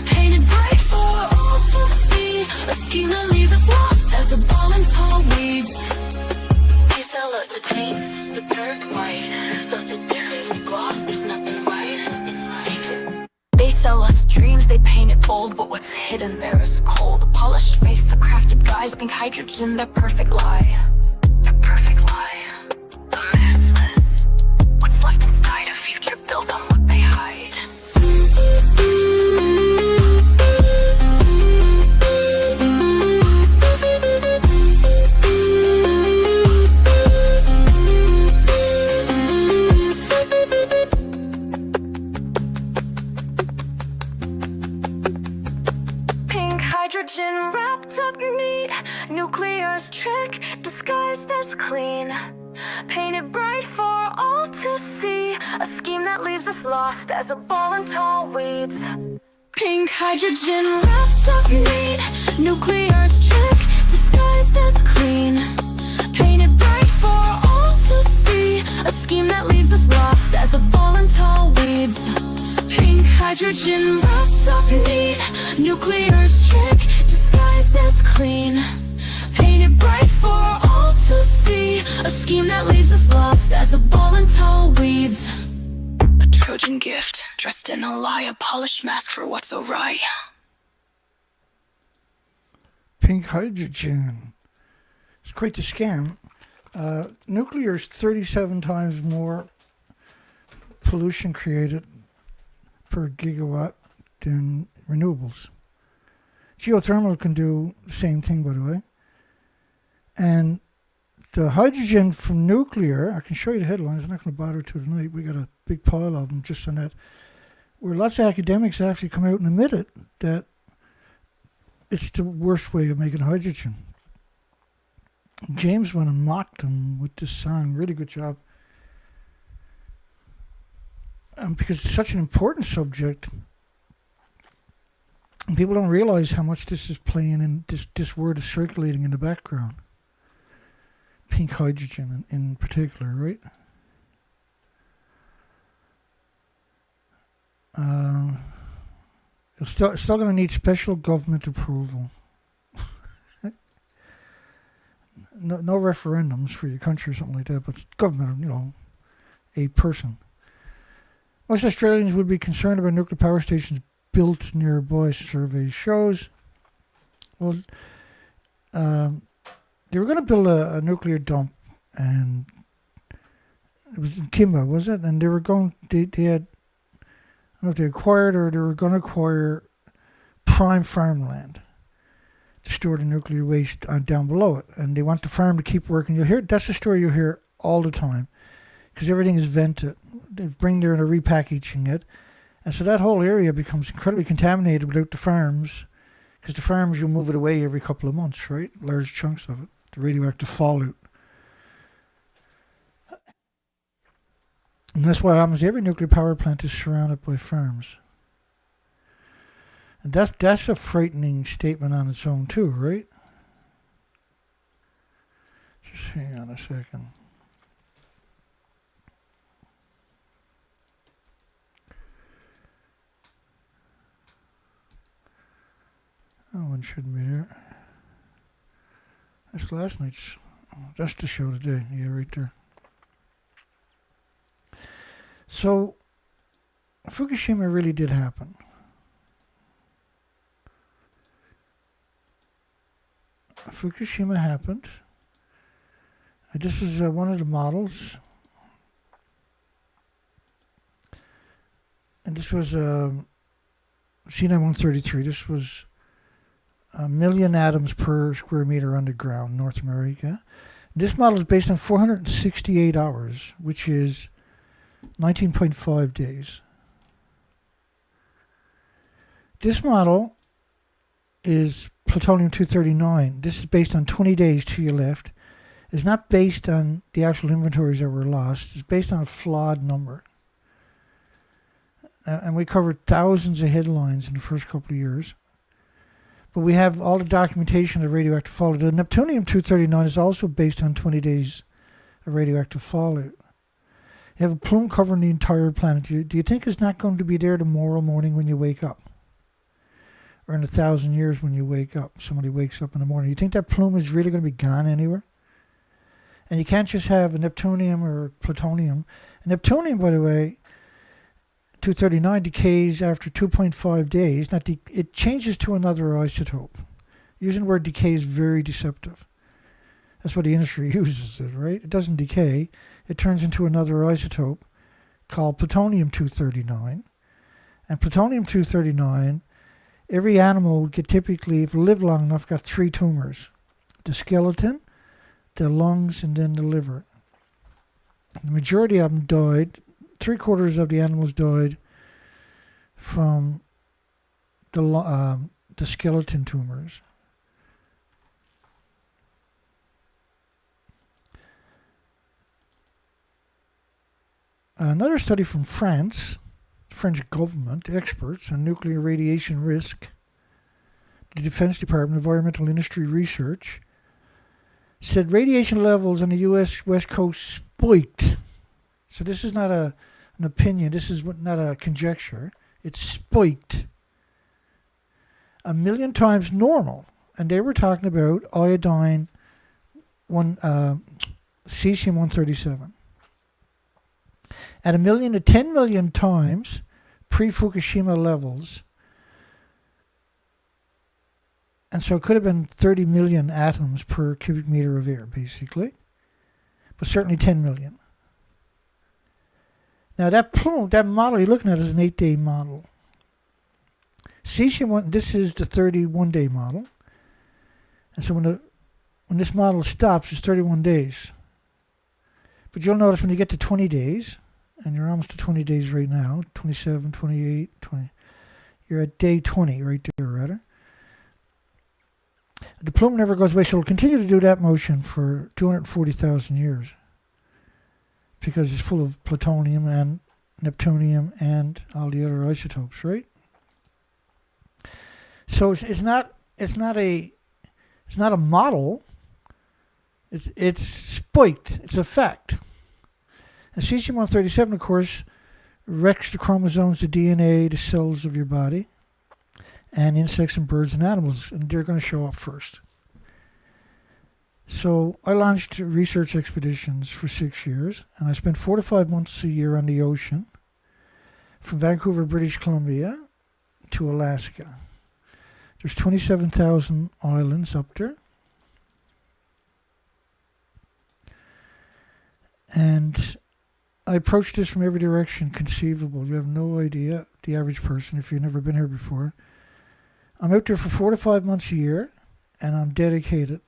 Painted bright for all to see, a scheme that leaves us lost as a ball in tall weeds. They sell us the taint, the turf white, but the difference of gloss, there's nothing right. They sell us dreams, they paint it bold, but what's hidden there is cold. A polished face, a crafted guise, pink hydrogen, that perfect lie. That perfect lie, the massless. What's left inside a future built on what they hide. Hydrogen wrapped up neat, nuclear's trick, disguised as clean. Painted bright for all to see, a scheme that leaves us lost as a ball in tall weeds. Pink hydrogen wrapped up neat, nuclear's trick, disguised as clean. Painted bright for all to see, a scheme that leaves us lost as a ball in tall weeds. Pink hydrogen wrapped up neat, nuclear's trick, disguised as clean. Painted bright for all to see, a scheme that leaves us lost as a ball in tall weeds. A Trojan gift, dressed in a lie, a polished mask for what's awry. Pink hydrogen. It's quite the scam. Nuclear is 37 times more pollution created per gigawatt than renewables. Geothermal can do the same thing, by the way. And the hydrogen from nuclear, I can show you the headlines, I'm not going to bother to tonight. We got a big pile of them just on that. Where lots of academics actually come out and admit it, that it's the worst way of making hydrogen. James went and mocked them with this song. Really good job. Because it's such an important subject, and people don't realize how much this is playing in, this word is circulating in the background. Pink hydrogen in particular, right? It's still going to need special government approval. No referendums for your country or something like that, but government, a person. Most Australians would be concerned about nuclear power stations built nearby, survey shows. Well, they were going to build a nuclear dump, and it was in Kimba, was it? And they were they had, I don't know if they acquired or they were going to acquire prime farmland to store the nuclear waste down below it. And they want the farm to keep working. That's a story you'll hear all the time, because everything is vented. They bring there and they're repackaging it. And so that whole area becomes incredibly contaminated without the farms, because the farms, you'll move it away every couple of months, right? Large chunks of it, the radioactive fallout. And that's what happens. Every nuclear power plant is surrounded by farms. And that's a frightening statement on its own too, right? Just hang on a second. That one shouldn't be there. That's last night's. That's the show today. Yeah, right there. So, Fukushima really did happen. Fukushima happened. This is one of the models. And this was C9-133. This was 1 million atoms per square meter underground, North America. This model is based on 468 hours, which is 19.5 days. This model is plutonium-239. This is based on 20 days to your left. It's not based on the actual inventories that were lost. It's based on a flawed number. And we covered thousands of headlines in the first couple of years. But we have all the documentation of radioactive fallout. The Neptunium-239 is also based on 20 days of radioactive fallout. You have a plume covering the entire planet. Do you think it's not going to be there tomorrow morning when you wake up? Or in 1,000 years when you wake up? Somebody wakes up in the morning. You think that plume is really going to be gone anywhere? And you can't just have a neptunium or plutonium. And neptunium, by the way, 239 decays after 2.5 days. It changes to another isotope. Using the word decay is very deceptive. That's what the industry uses it, right? It doesn't decay. It turns into another isotope called plutonium-239. And plutonium-239, every animal would get typically, if it lived long enough, got 3 tumors. The skeleton, the lungs, and then the liver. The majority of them died. 3/4 of the animals died from the skeleton tumors. Another study from France, the French government, experts on nuclear radiation risk, the Defense Department, Environmental Industry Research, said radiation levels on the U.S. West Coast spiked. So this is not an opinion. This is not a conjecture. It's spiked 1 million times normal. And they were talking about iodine, cesium-137. At 1 million to 10 million times pre-Fukushima levels. And so it could have been 30 million atoms per cubic meter of air, basically. But certainly 10 million. Now that model you're looking at is an 8-day model. Cesium, this is the 31-day model. And so when this model stops, it's 31 days. But you'll notice when you get to 20 days, and you're almost to 20 days right now, 27, 28, 20. You're at day 20 right there, rather. The plume never goes away, so it'll continue to do that motion for 240,000 years. Because it's full of plutonium and neptunium and all the other isotopes, right? So it's not a model. It's spiked. It's a fact. And cesium-137, of course, wrecks the chromosomes, the DNA, the cells of your body, and insects and birds and animals, and they're going to show up first. So I launched research expeditions for 6 years, and I spent 4 to 5 months a year on the ocean, from Vancouver, British Columbia, to Alaska. There's 27,000 islands up there. And I approached this from every direction conceivable. You have no idea, the average person, if you've never been here before. I'm out there for 4 to 5 months a year, and I'm dedicated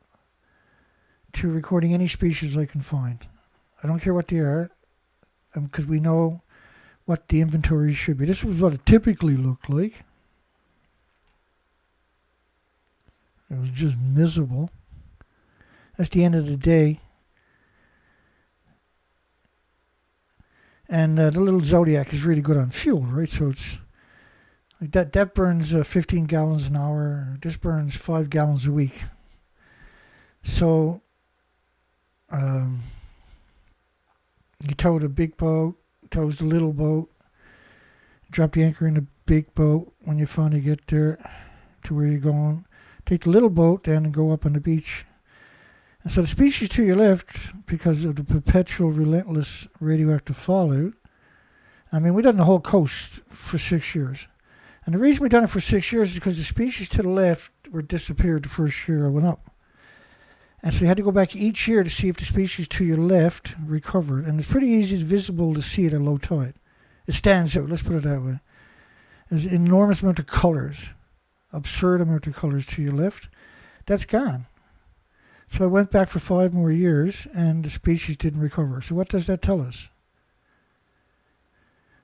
to recording any species I can find. I don't care what they are, because we know what the inventory should be. This was what it typically looked like. It was just miserable. That's the end of the day. And the little Zodiac is really good on fuel, right? So it's like that burns 15 gallons an hour. This burns 5 gallons a week. So you tow the big boat, tows the little boat, drop the anchor in the big boat when you finally get there to where you're going. Take the little boat then and go up on the beach. And so the species to your left, because of the perpetual, relentless radioactive fallout, I mean, we've done the whole coast for 6 years. And the reason we've done it for 6 years is because the species to the left were disappeared the first year I went up. And so you had to go back each year to see if the species to your left recovered. And it's pretty easy, visible to see it at low tide. It stands out, let's put it that way. There's an enormous amount of colors, absurd amount of colors to your left. That's gone. So I went back for 5 more years, and the species didn't recover. So what does that tell us?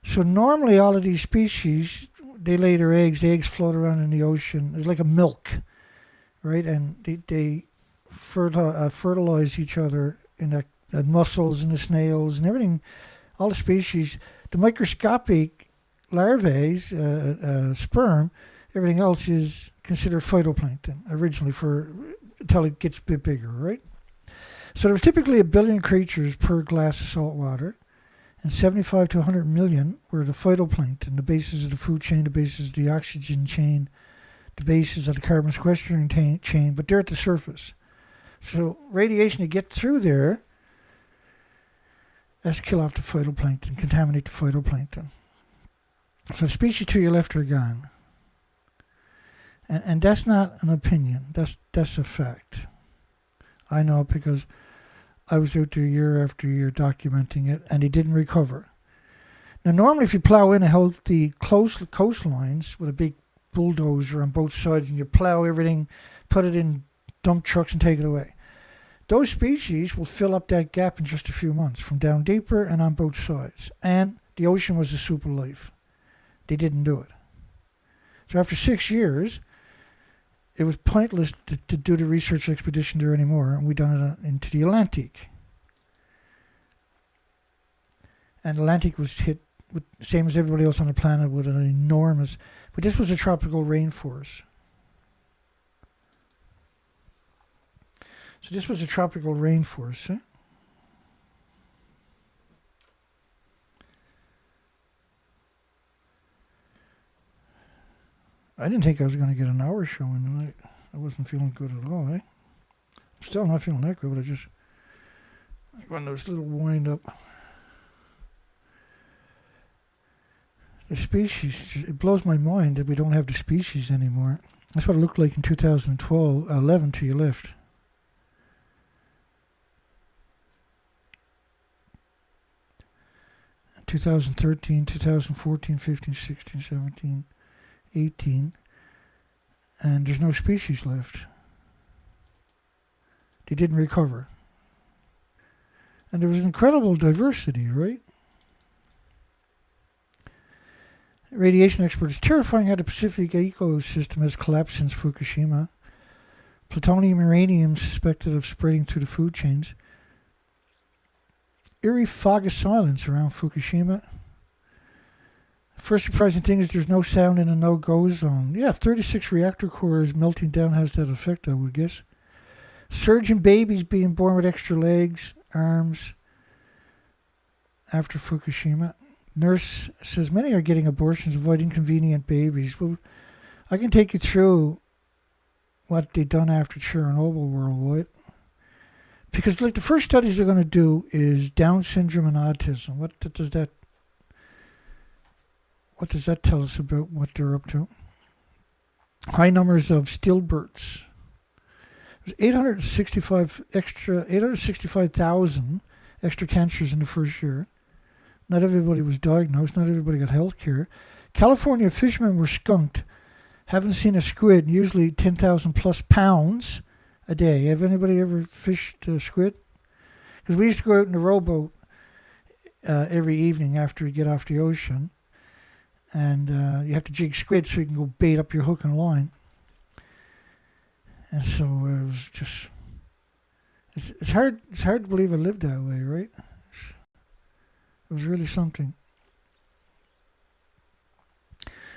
So normally all of these species, they lay their eggs. The eggs float around in the ocean. It's like a milk, right? And they fertilize each other in the mussels and the snails and everything. All the species, the microscopic larvae, sperm, everything else is considered phytoplankton originally until it gets a bit bigger, right? So there was typically 1 billion creatures per glass of salt water, and 75 to 100 million were the phytoplankton, the bases of the food chain, the bases of the oxygen chain, the bases of the carbon sequestering chain, but they're at the surface. So radiation to get through there has to kill off the phytoplankton, contaminate the phytoplankton. So the species to your left are gone. And that's not an opinion. That's a fact. I know because I was out there year after year documenting it, and they didn't recover. Now, normally if you plow in a healthy coastlines with a big bulldozer on both sides and you plow everything, put it in dump trucks and take it away, those species will fill up that gap in just a few months from down deeper and on both sides. And the ocean was the soup of life. They didn't do it. So after 6 years, it was pointless to do the research expedition there anymore, and we done it into the Atlantic. And the Atlantic was hit, with, same as everybody else on the planet, with an enormous... But this was a tropical rainforest. So this was a tropical rainforest, I didn't think I was going to get an hour showing tonight. I wasn't feeling good at all, I'm still not feeling that good, but I just... Like one of those little wind-up... The species, it blows my mind that we don't have the species anymore. That's what it looked like in 2011 to your left. In 2013, 2014, 15, 16, 17... 18, and there's no species left. They didn't recover. And there was incredible diversity, right? Radiation experts, it's terrifying how the Pacific ecosystem has collapsed since Fukushima. Plutonium and uranium suspected of spreading through the food chains. Eerie fog of silence around Fukushima. First surprising thing is there's no sound in a no-go zone. Yeah, 36 reactor cores melting down has that effect, I would guess. Surge in babies being born with extra legs, arms after Fukushima. Nurse says many are getting abortions, avoid inconvenient babies. Well, I can take you through what they done after Chernobyl worldwide. Because like the first studies they're going to do is Down syndrome and autism. What does that tell us about what they're up to? High numbers of stillbirths. There's 865,000 extra cancers in the first year. Not everybody was diagnosed. Not everybody got health care. California fishermen were skunked. Haven't seen a squid, usually 10,000 plus pounds a day. Have anybody ever fished squid? Because we used to go out in the rowboat every evening after we get off the ocean. And you have to jig squid so you can go bait up your hook and line. And so it was just... It's hard to believe I lived that way, right? It was really something.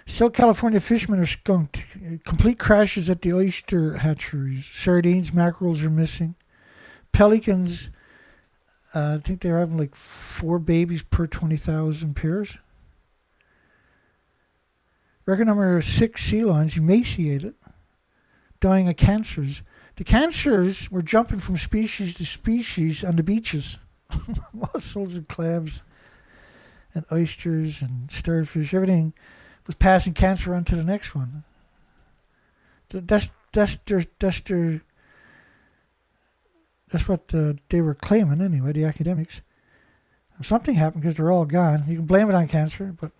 Still, California fishermen are skunked. Complete crashes at the oyster hatcheries. Sardines, mackerels are missing. Pelicans, I think they're having like 4 babies per 20,000 pairs. Record number of 6 sea lions emaciated, dying of cancers. The cancers were jumping from species to species on the beaches. Mussels and clams and oysters and starfish, everything was passing cancer on to the next one. That's what they were claiming anyway, the academics. Something happened because they're all gone. You can blame it on cancer, but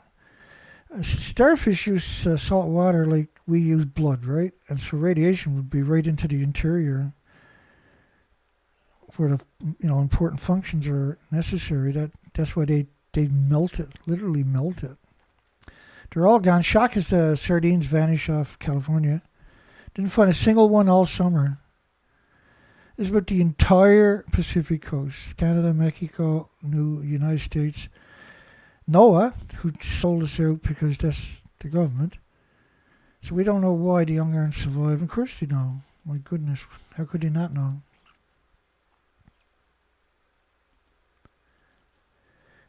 starfish use salt water like we use blood, right? And so radiation would be right into the interior where the important functions are necessary. That's why they melt it, literally melt it. They're all gone. Shock as the sardines vanish off California. Didn't find a single one all summer. This is about the entire Pacific coast. Canada, Mexico, United States. NOAA, who sold us out because that's the government. So we don't know why the young aren't surviving. Of course they know. My goodness, how could they not know?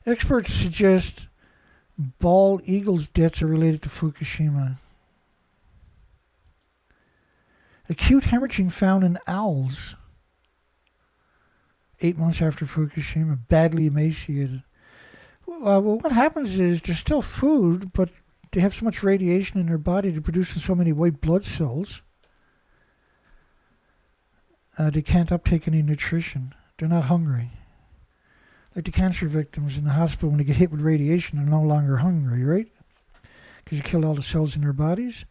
Experts suggest bald eagles' deaths are related to Fukushima. Acute hemorrhaging found in owls 8 months after Fukushima, badly emaciated. Well, what happens is there's still food, but they have so much radiation in their body, they're producing so many white blood cells, they can't uptake any nutrition. They're not hungry. Like the cancer victims in the hospital, when they get hit with radiation, they're no longer hungry, right? Because you killed all the cells in their bodies.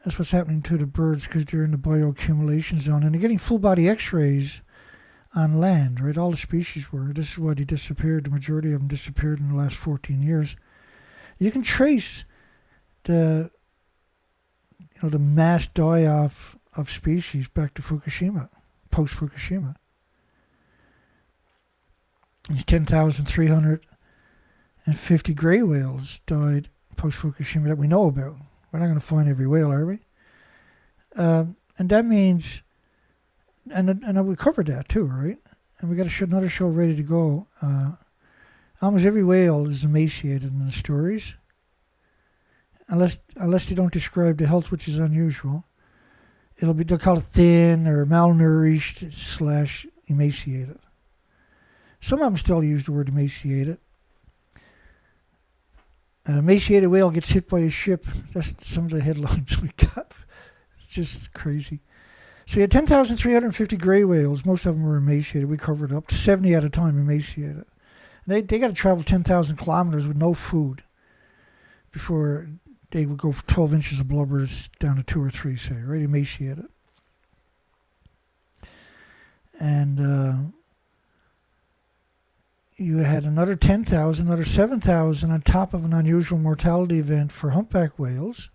That's what's happening to the birds because they're in the bioaccumulation zone. And they're getting full body x-rays on land, right? All the species were. This is why they disappeared. The majority of them disappeared in the last 14 years. You can trace the mass die-off of species back to Fukushima, post-Fukushima. These 10,350 grey whales died post-Fukushima that we know about. We're not going to find every whale, are we? And that means, and we covered that too, right? And we got another show ready to go. Almost every whale is emaciated in the stories, unless they don't describe the health, which is unusual. They'll call it thin or malnourished / emaciated. Some of them still use the word emaciated. An emaciated whale gets hit by a ship. That's some of the headlines we got. It's just crazy. So you had 10,350 grey whales. Most of them were emaciated. We covered up to 70 at a time emaciated. And they got to travel 10,000 kilometers with no food before they would go for 12 inches of blubber down to 2 or 3, say, right? Emaciated. And you had another 10,000, another 7,000 on top of an unusual mortality event for humpback whales.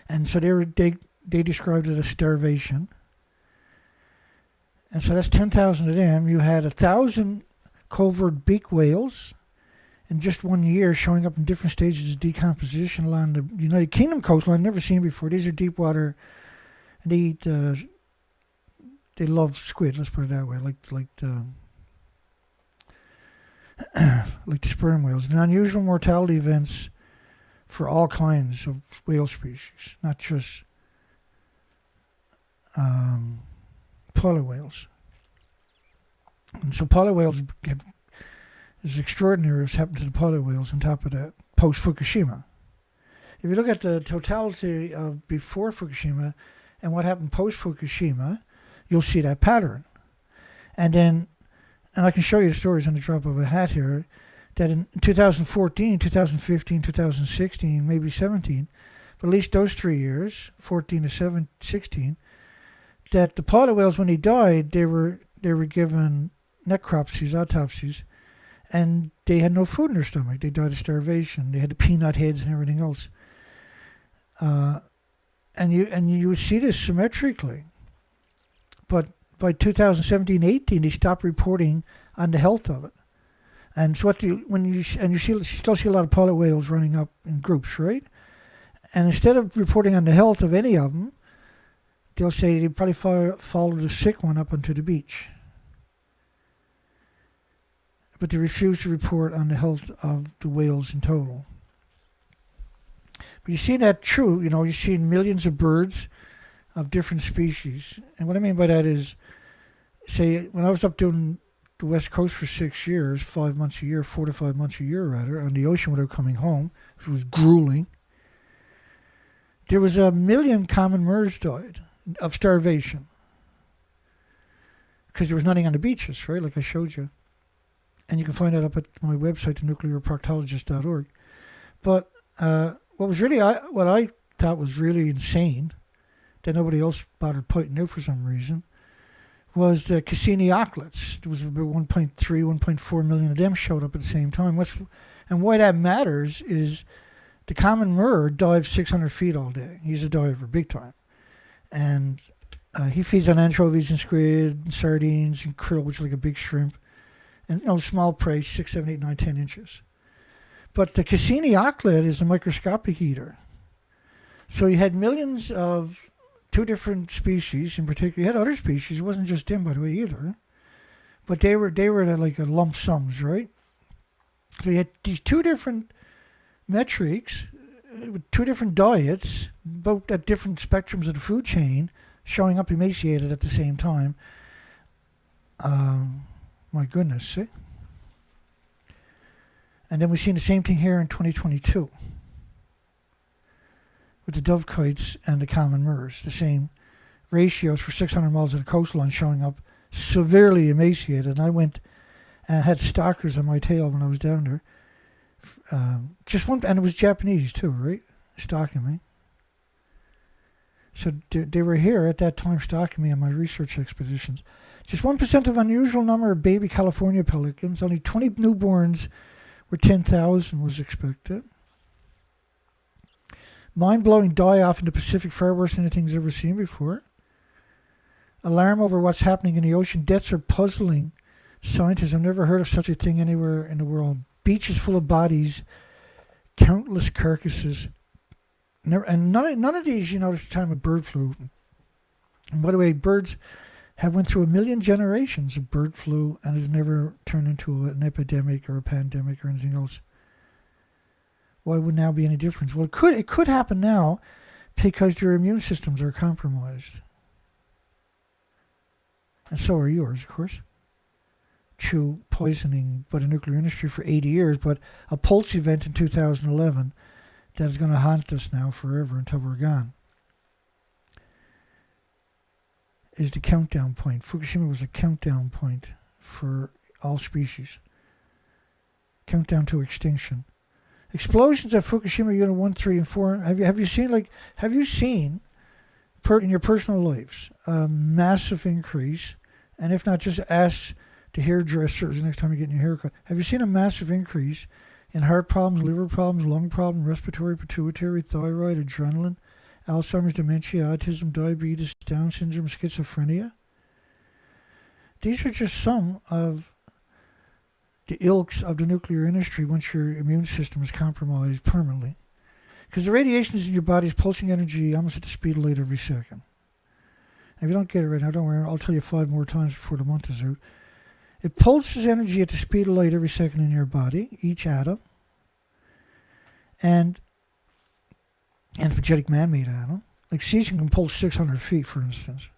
And so they described it as starvation. And so that's 10,000 of them. You had 1,000 covert beak whales in just 1 year showing up in different stages of decomposition along the United Kingdom coastline, never seen before. These are deep water, and they eat, they love squid, let's put it that way, like the sperm whales. And unusual mortality events for all kinds of whale species, not just pilot whales. And so pilot whales is extraordinary what's happened to the pilot whales on top of that, post-Fukushima. If you look at the totality of before Fukushima and what happened post-Fukushima, you'll see that pattern. And I can show you the stories on the drop of a hat here, that in 2014, 2015, 2016, maybe 17, but at least those 3 years, 14 to 16, that the pilot whales, when they died, they were given necropsies, autopsies, and they had no food in their stomach. They died of starvation. They had the peanut heads and everything else. And you would see this symmetrically. But by 2017-18, they stopped reporting on the health of it. And so you still see a lot of pilot whales running up in groups, right? And instead of reporting on the health of any of them, they'll say they probably followed a sick one up onto the beach. But they refuse to report on the health of the whales in total. But you see that true, you see millions of birds of different species. And what I mean by that is, say, when I was up doing the West Coast for 6 years, 5 months a year, 4 to 5 months a year rather, on the ocean without coming home, it was grueling. There was 1 million common murres died of starvation. Because there was nothing on the beaches, right, like I showed you. And you can find that up at my website, thenuclearproctologist.org. But what I thought was really insane, that nobody else bothered pointing out for some reason, was the Cassini auklets. There was about 1.3, 1.4 million of them showed up at the same time. And why that matters is the common murre dives 600 feet all day. He's a diver, big time. And he feeds on anchovies and squid and sardines and krill, which is like a big shrimp. And, small prey, 6, 7, 8, 9, 10 inches. But the Cassini auklet is a microscopic eater. So you had millions of 2 different species in particular. You had other species. It wasn't just him, by the way, either. But they were like a lump sums, right? So you had these 2 different metrics, with 2 different diets, both at different spectrums of the food chain, showing up emaciated at the same time. My goodness, see? And then we've seen the same thing here in 2022 with the dove kites and the common murres. The same ratios for 600 miles of the coastline showing up severely emaciated. And I went and had stalkers on my tail when I was down there. Just one, and it was Japanese too, right? Stalking me. So they were here at that time stalking me on my research expeditions. Just 1% of unusual number of baby California pelicans. Only 20 newborns where 10,000 was expected. Mind-blowing die-off in the Pacific, far worse than anything's ever seen before. Alarm over what's happening in the ocean. Deaths are puzzling scientists. I've never heard of such a thing anywhere in the world. Beaches full of bodies, countless carcasses. And none of these, there's a time of bird flu. And by the way, birds have went through 1 million generations of bird flu and has never turned into an epidemic or a pandemic or anything else. Why would now be any difference? Well, it could happen now because your immune systems are compromised. And so are yours, of course. Through poisoning by the nuclear industry for 80 years, but a pulse event in 2011 that is going to haunt us now forever until we're gone is the countdown point. Fukushima was a countdown point for all species. Countdown to extinction. Explosions at Fukushima Unit 1, 3, and 4. Have you seen in your personal lives a massive increase? And if not, just ask the hairdressers next time you're getting your hair cut. Have you seen a massive increase in heart problems, liver problems, lung problems, respiratory, pituitary, thyroid, adrenaline, Alzheimer's, dementia, autism, diabetes, Down syndrome, schizophrenia? These are just some of the ilks of the nuclear industry once your immune system is compromised permanently. Because the radiation is in your body's pulsing energy almost at the speed of light every second. And if you don't get it right now, don't worry, I'll tell you 5 more times before the month is out. It pulses energy at the speed of light every second in your body, each atom. And energetic man-made atom. Like cesium can pulse 600 feet, for instance.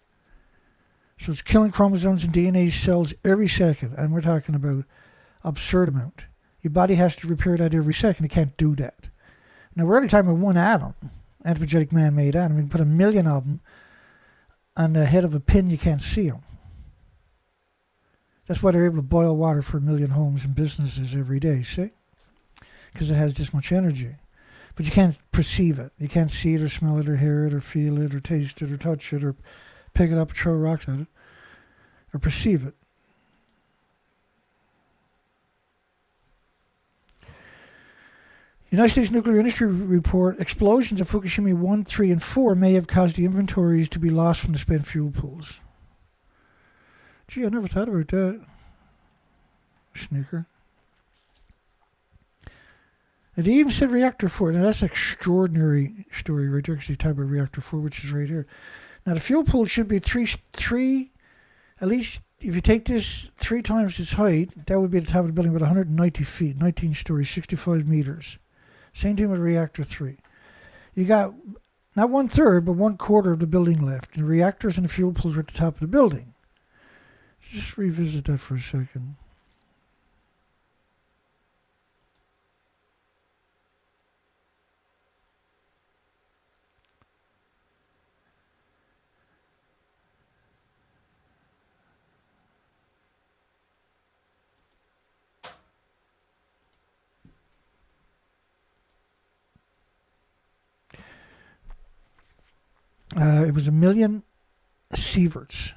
So it's killing chromosomes and DNA cells every second. And we're talking about absurd amount. Your body has to repair that every second. It can't do that. Now, we're only talking about one atom, energetic man-made atom. You can put 1 million of them on the head of a pin, you can't see them. That's why they're able to boil water for 1 million homes and businesses every day, see? Because it has this much energy. But you can't perceive it. You can't see it or smell it or hear it or feel it or taste it or touch it or pick it up or throw rocks at it or perceive it. United States Nuclear Industry Report, explosions at Fukushima 1, 3, and 4 may have caused the inventories to be lost from the spent fuel pools. Gee, I never thought about that. Sneaker. And they even said reactor 4. Now that's an extraordinary story right there, because they talk about reactor 4, which is right here. Now the fuel pool should be three, at least if you take this 3 times its height, that would be the top of the building, about 190 feet, 19 stories, 65 meters. Same thing with reactor 3. You got not 1/3, but 1/4 of the building left. The reactors and the fuel pools are at the top of the building. Just revisit that for a second. It was 1 million sieverts.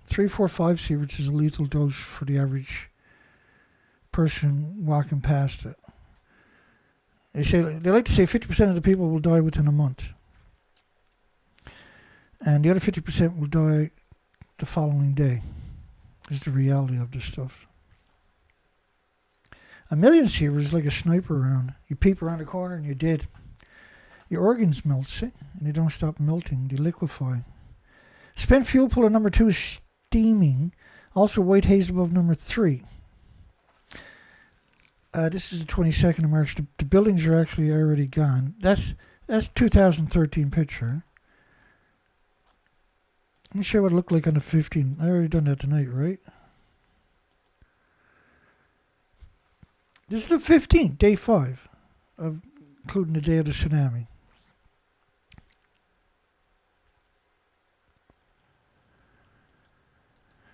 3, 4, 5 sieverts is a lethal dose for the average person walking past it. They like to say 50% of the people will die within a month, and the other 50% will die the following day. This is the reality of this stuff. A million sievers is like a sniper round. You peep around the corner and you're dead. Your organs melt, see? And they don't stop melting. They liquefy. Spent fuel pool at number 2 is steaming. Also white haze above number 3. This is the 22nd of March. The buildings are actually already gone. That's 2013 picture. Let me show you what it looked like on the 15th. I already done that tonight, right? This is the 15th, day 5, including the day of the tsunami.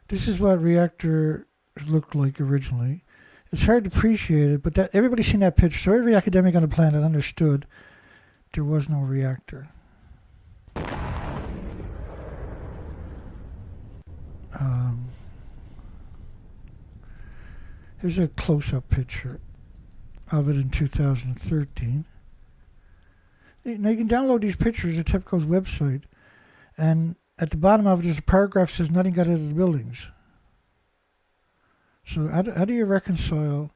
This is what reactor looked like originally. It's hard to appreciate it, but everybody's seen that picture. So every academic on the planet understood there was no reactor. Here's a close-up picture of it in 2013. Now you can download these pictures at TEPCO's website, and at the bottom of it there's a paragraph that says nothing got out of the buildings. So how do you reconcile?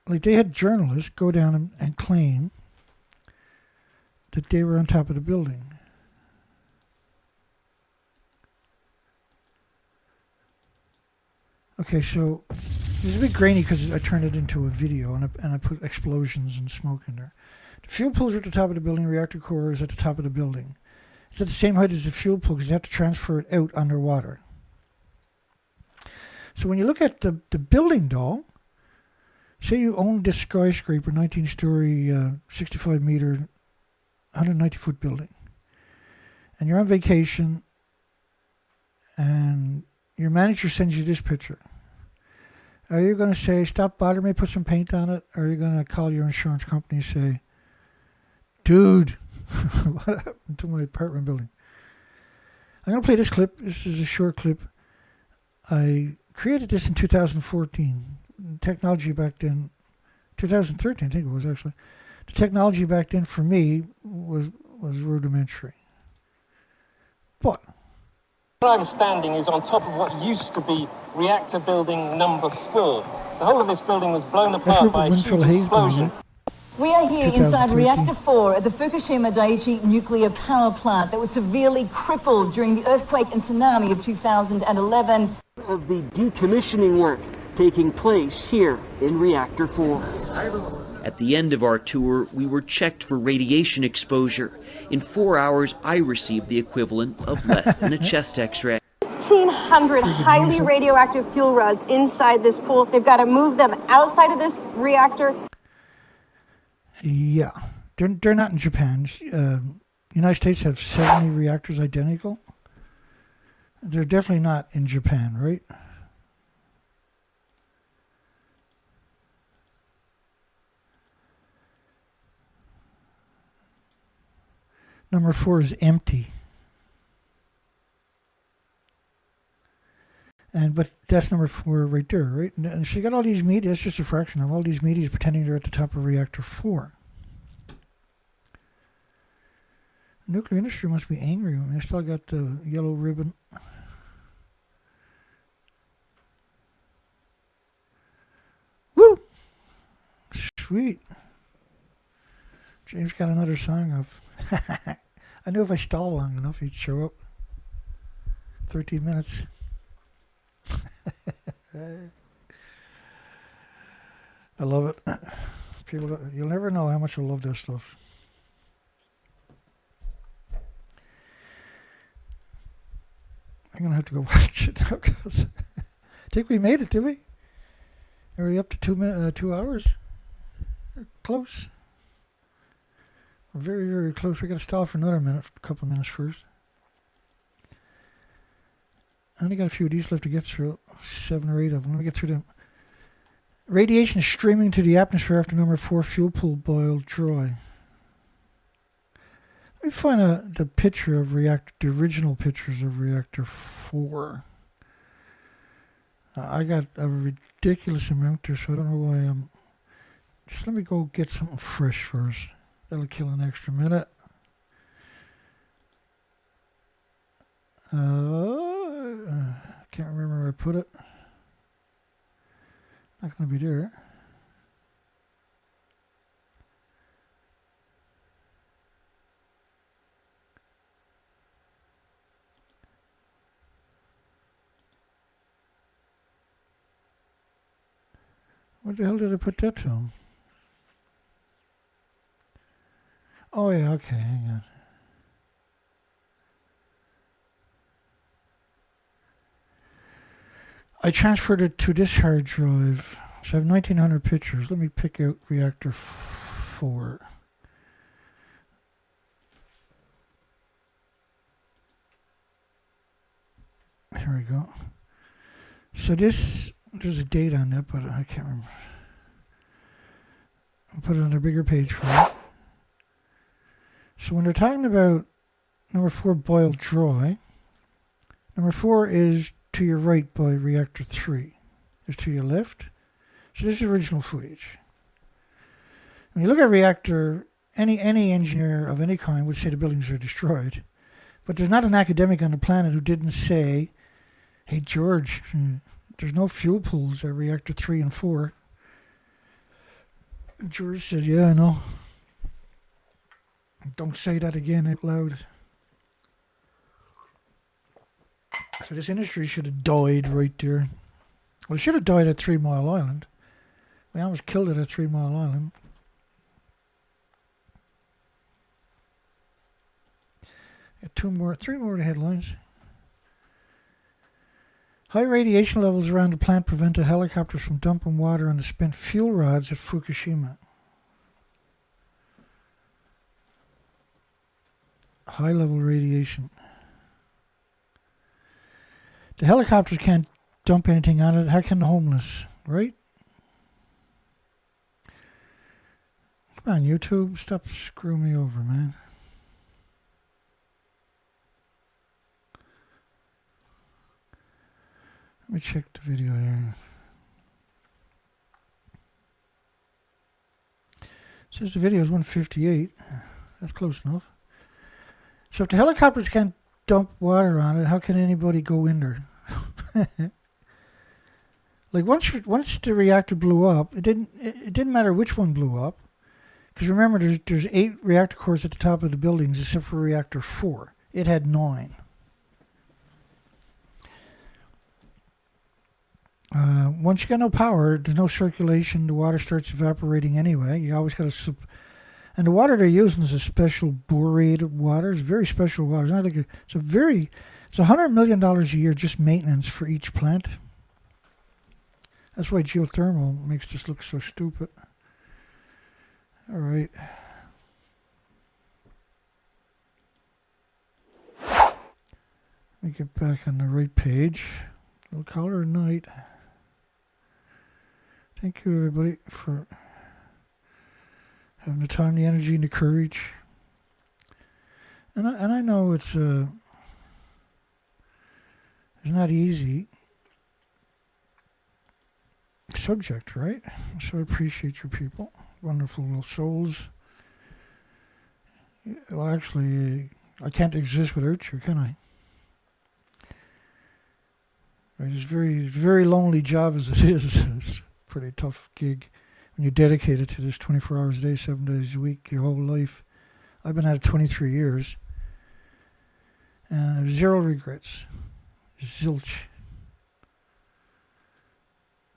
Like, they had journalists go down and claim that they were on top of the building. Okay, so it's a bit grainy because I turned it into a video and I put explosions and smoke in there. The fuel pools are at the top of the building. Reactor core is at the top of the building. It's at the same height as the fuel pool because they have to transfer it out underwater. So when you look at the building, though, say you own this skyscraper, 19-story, 65-meter, 190-foot building, and you're on vacation, and your manager sends you this picture. Are you going to say, stop bothering me, put some paint on it? Or are you going to call your insurance company and say, dude, what happened to my apartment building? I'm going to play this clip. This is a short clip. I created this in 2014. Technology back then, 2013 I think it was actually. The technology back then for me was rudimentary. But where I was standing is on top of what used to be reactor building number 4. The whole of this building was blown apart by a huge explosion. We are here inside Reactor 4 at the Fukushima Daiichi nuclear power plant that was severely crippled during the earthquake and tsunami of 2011. Of the decommissioning work taking place here in Reactor 4. At the end of our tour, we were checked for radiation exposure. In 4 hours, I received the equivalent of less than a chest x-ray. 1,500 highly radioactive fuel rods inside this pool. They've got to move them outside of this reactor. yeah, they're not in Japan. The United States have 70 reactors identical. They're definitely not in Japan, right? Number 4 is empty. But that's number 4 right there, right? And so you got all these media, that's just a fraction of all these media pretending they're at the top of reactor 4. The nuclear industry must be angry with me. I still got the yellow ribbon. Woo! Sweet. James got another song up. I knew if I stalled long enough, he'd show up. 13 minutes. I love it. People, you'll never know how much I love that stuff. I'm gonna have to go watch it now because I think we made it, did we? Are we up to 2 hours? We're close. We're very, very close. We got to stall for another minute, a couple of minutes first. I only got a few of these left to get through. 7 or 8 of them. Let me get through them. Radiation is streaming to the atmosphere after number 4 fuel pool boiled dry. Let me find the picture of reactor, the original pictures of reactor 4. I got a ridiculous amount there, so I don't know why I'm Just let me go get something fresh first. That'll kill an extra minute. Can't remember where I put it. Not going to be there. What the hell did I put that to? Oh yeah, okay, hang on. I transferred it to this hard drive. So I have 1900 pictures. Let me pick out reactor 4. Here we go. So this, there's a date on that, but I can't remember. I'll put it on a bigger page for it. So when they're talking about number 4 boiled dry, number 4 is to your right by reactor 3. It's to your left. So this is original footage. When you look at reactor, any engineer of any kind would say the buildings are destroyed. But there's not an academic on the planet who didn't say, hey George, there's no fuel pools at reactor 3 and 4. And George said, yeah, I know. Don't say that again out loud. So this industry should have died right there. Well, it should have died at 3 Mile Island. We almost killed it at 3 Mile Island. Got 3 more of the headlines. High radiation levels around the plant prevented helicopters from dumping water on the spent fuel rods at Fukushima. High level radiation. The helicopters can't dump anything on it. How can the homeless, right? Come on, YouTube, stop screwing me over, man. Let me check the video here. It says the video is 158. That's close enough. So if the helicopters can't dump water on it, how can anybody go in there? Like once the reactor blew up, it didn't matter which one blew up, because remember there's 8 reactor cores at the top of the buildings except for reactor 4. It had 9. Once you got no power, there's no circulation. The water starts evaporating anyway. You always got to and the water they're using is a special borated water. It's very special water. It's not like it's $100 million a year just maintenance for each plant. That's why geothermal makes this look so stupid. All right. Let me get back on the right page. We'll call her a night. Thank you, everybody, for having the time, the energy, and the courage. And I know it's not easy subject, right? So I appreciate you people, wonderful little souls. Well, actually, I can't exist without you, can I? Right, it's very lonely job as it is. It's a pretty tough gig when you're dedicated to this 24 hours a day, 7 days a week, your whole life. I've been at it 23 years, and I have 0 regrets. Zilch.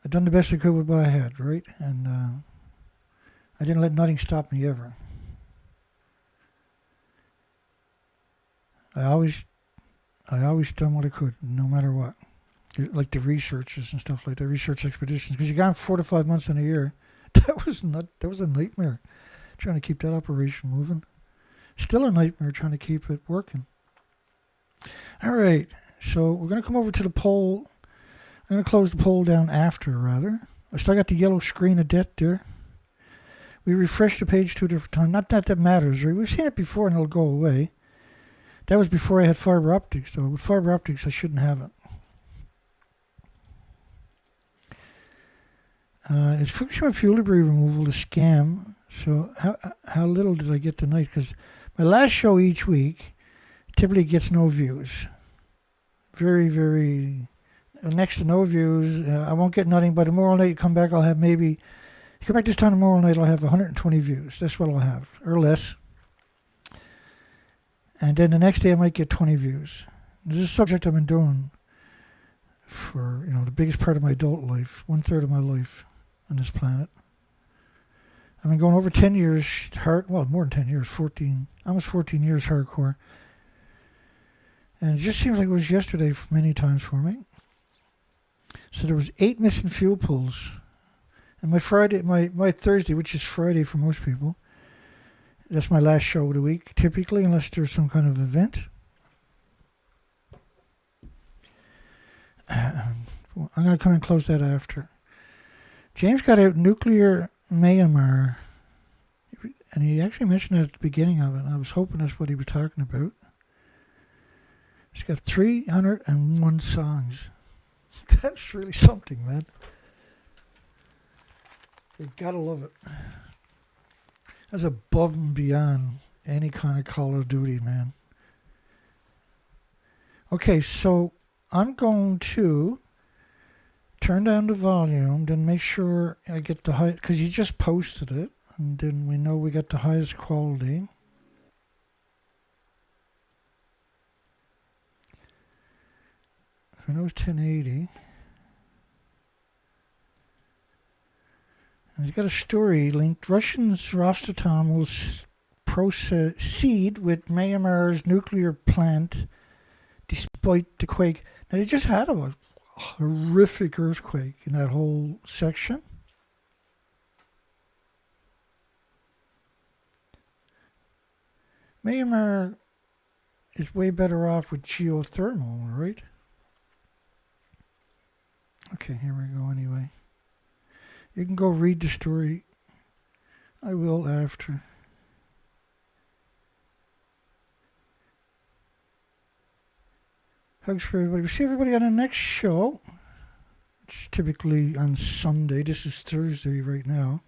I've done the best I could with what I had, right? And I didn't let nothing stop me ever. I always done what I could, no matter what. Like the researches and stuff like that, research expeditions, because you got 4 to 5 months in a year. That was a nightmare, trying to keep that operation moving. Still a nightmare trying to keep it working. All right, so we're going to come over to the poll. I'm going to close the poll down after, rather. I still got the yellow screen of death there. We refreshed the page 2 different times. Not that matters, right? We've seen it before and it'll go away. That was before I had fiber optics, though. With fiber optics, I shouldn't have it. Is Fukushima fuel debris removal a scam? So how little did I get tonight? Because my last show each week typically gets no views. Very, very, next to no views. I won't get nothing, but tomorrow night you come back, I'll have maybe, you come back this time tomorrow night, I'll have 120 views. That's what I'll have, or less. And then the next day I might get 20 views. This is a subject I've been doing for, the biggest part of my adult life, 1/3 of my life on this planet. I've been going over 10 years more than 10 years, almost 14 years hardcore. And it just seems like it was yesterday many times for me. So there was 8 missing fuel pools. And my Thursday, which is Friday for most people, that's my last show of the week, typically, unless there's some kind of event. I'm going to come and close that after. James got out nuclear Myanmar, and he actually mentioned that at the beginning of it, and I was hoping that's what he was talking about. He's got 301 songs. That's really something, man. You've got to love it. That's above and beyond any kind of Call of Duty, man. Okay, so I'm going to turn down the volume, then make sure I get the high, because you just posted it, and then we know we got the highest quality. I know it's 1080. And he's got a story linked. Russians Rosatom will proceed with Myanmar's nuclear plant despite the quake. Now, they just had a horrific earthquake in that whole section. Myanmar is way better off with geothermal, right? Okay, here we go anyway. You can go read the story. I will after. Hugs for everybody. We'll see everybody on the next show. It's typically on Sunday. This is Thursday right now.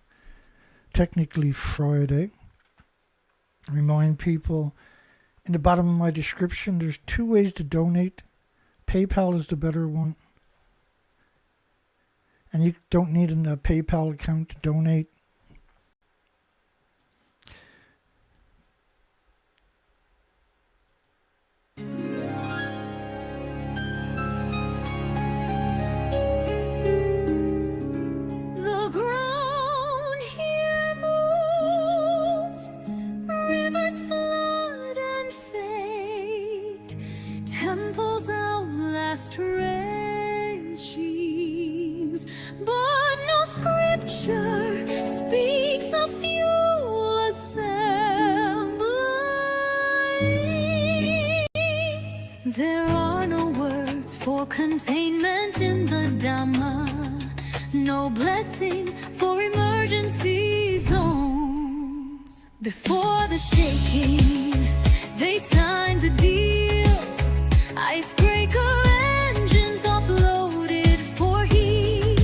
Technically Friday. Remind people, in the bottom of my description, there's 2 ways to donate. PayPal is the better one. And you don't need a PayPal account to donate. The ground here moves, rivers flood and fade, temples outlast regimes, but no scripture speaks of fuel assemblies. There are no words for containment in the Dhamma, no blessing for emergency zones. Before the shaking, they signed the deal. Icebreaker engines offloaded for heat.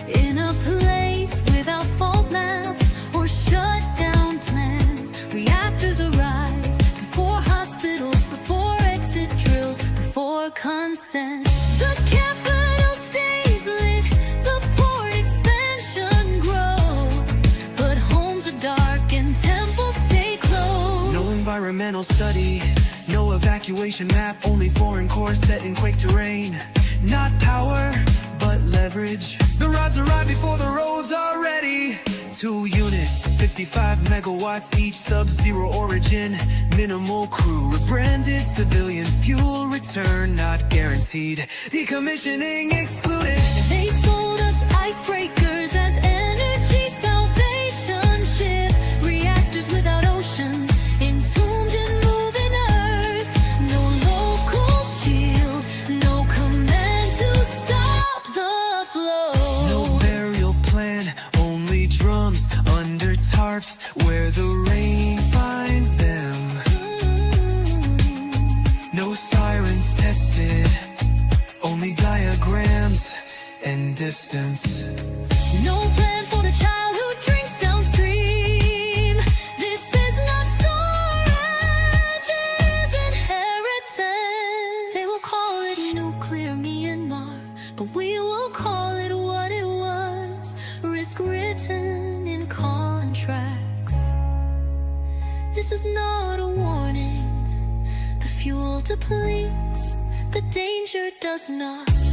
In a place without fault maps or shutdown plans, reactors arrive before hospitals, before exit drills, before consent. The capital stays lit, the port expansion grows, but homes are dark and temples stay closed. No environmental study, no evacuation map, only foreign cores set in quake terrain. Not power, but leverage. The rods arrive before the roads are ready. 2 units, 55 megawatts each, sub-zero origin, minimal crew, rebranded, civilian fuel return not guaranteed, decommissioning excluded. They sold us icebreakers as energy salvation ship, reactors without oceans, entombed in moving earth. No local shield, no command to stop the flow. No burial plan, only drums under tarps where the rain finds them. No sirens tested, only diagrams and distance. No plan for the child who drinks downstream. This is not storage, it's inheritance. They will call it nuclear Myanmar, but we will call it what it was. Risk written in contracts. This is not a warning. The fuel depletes, the danger does not.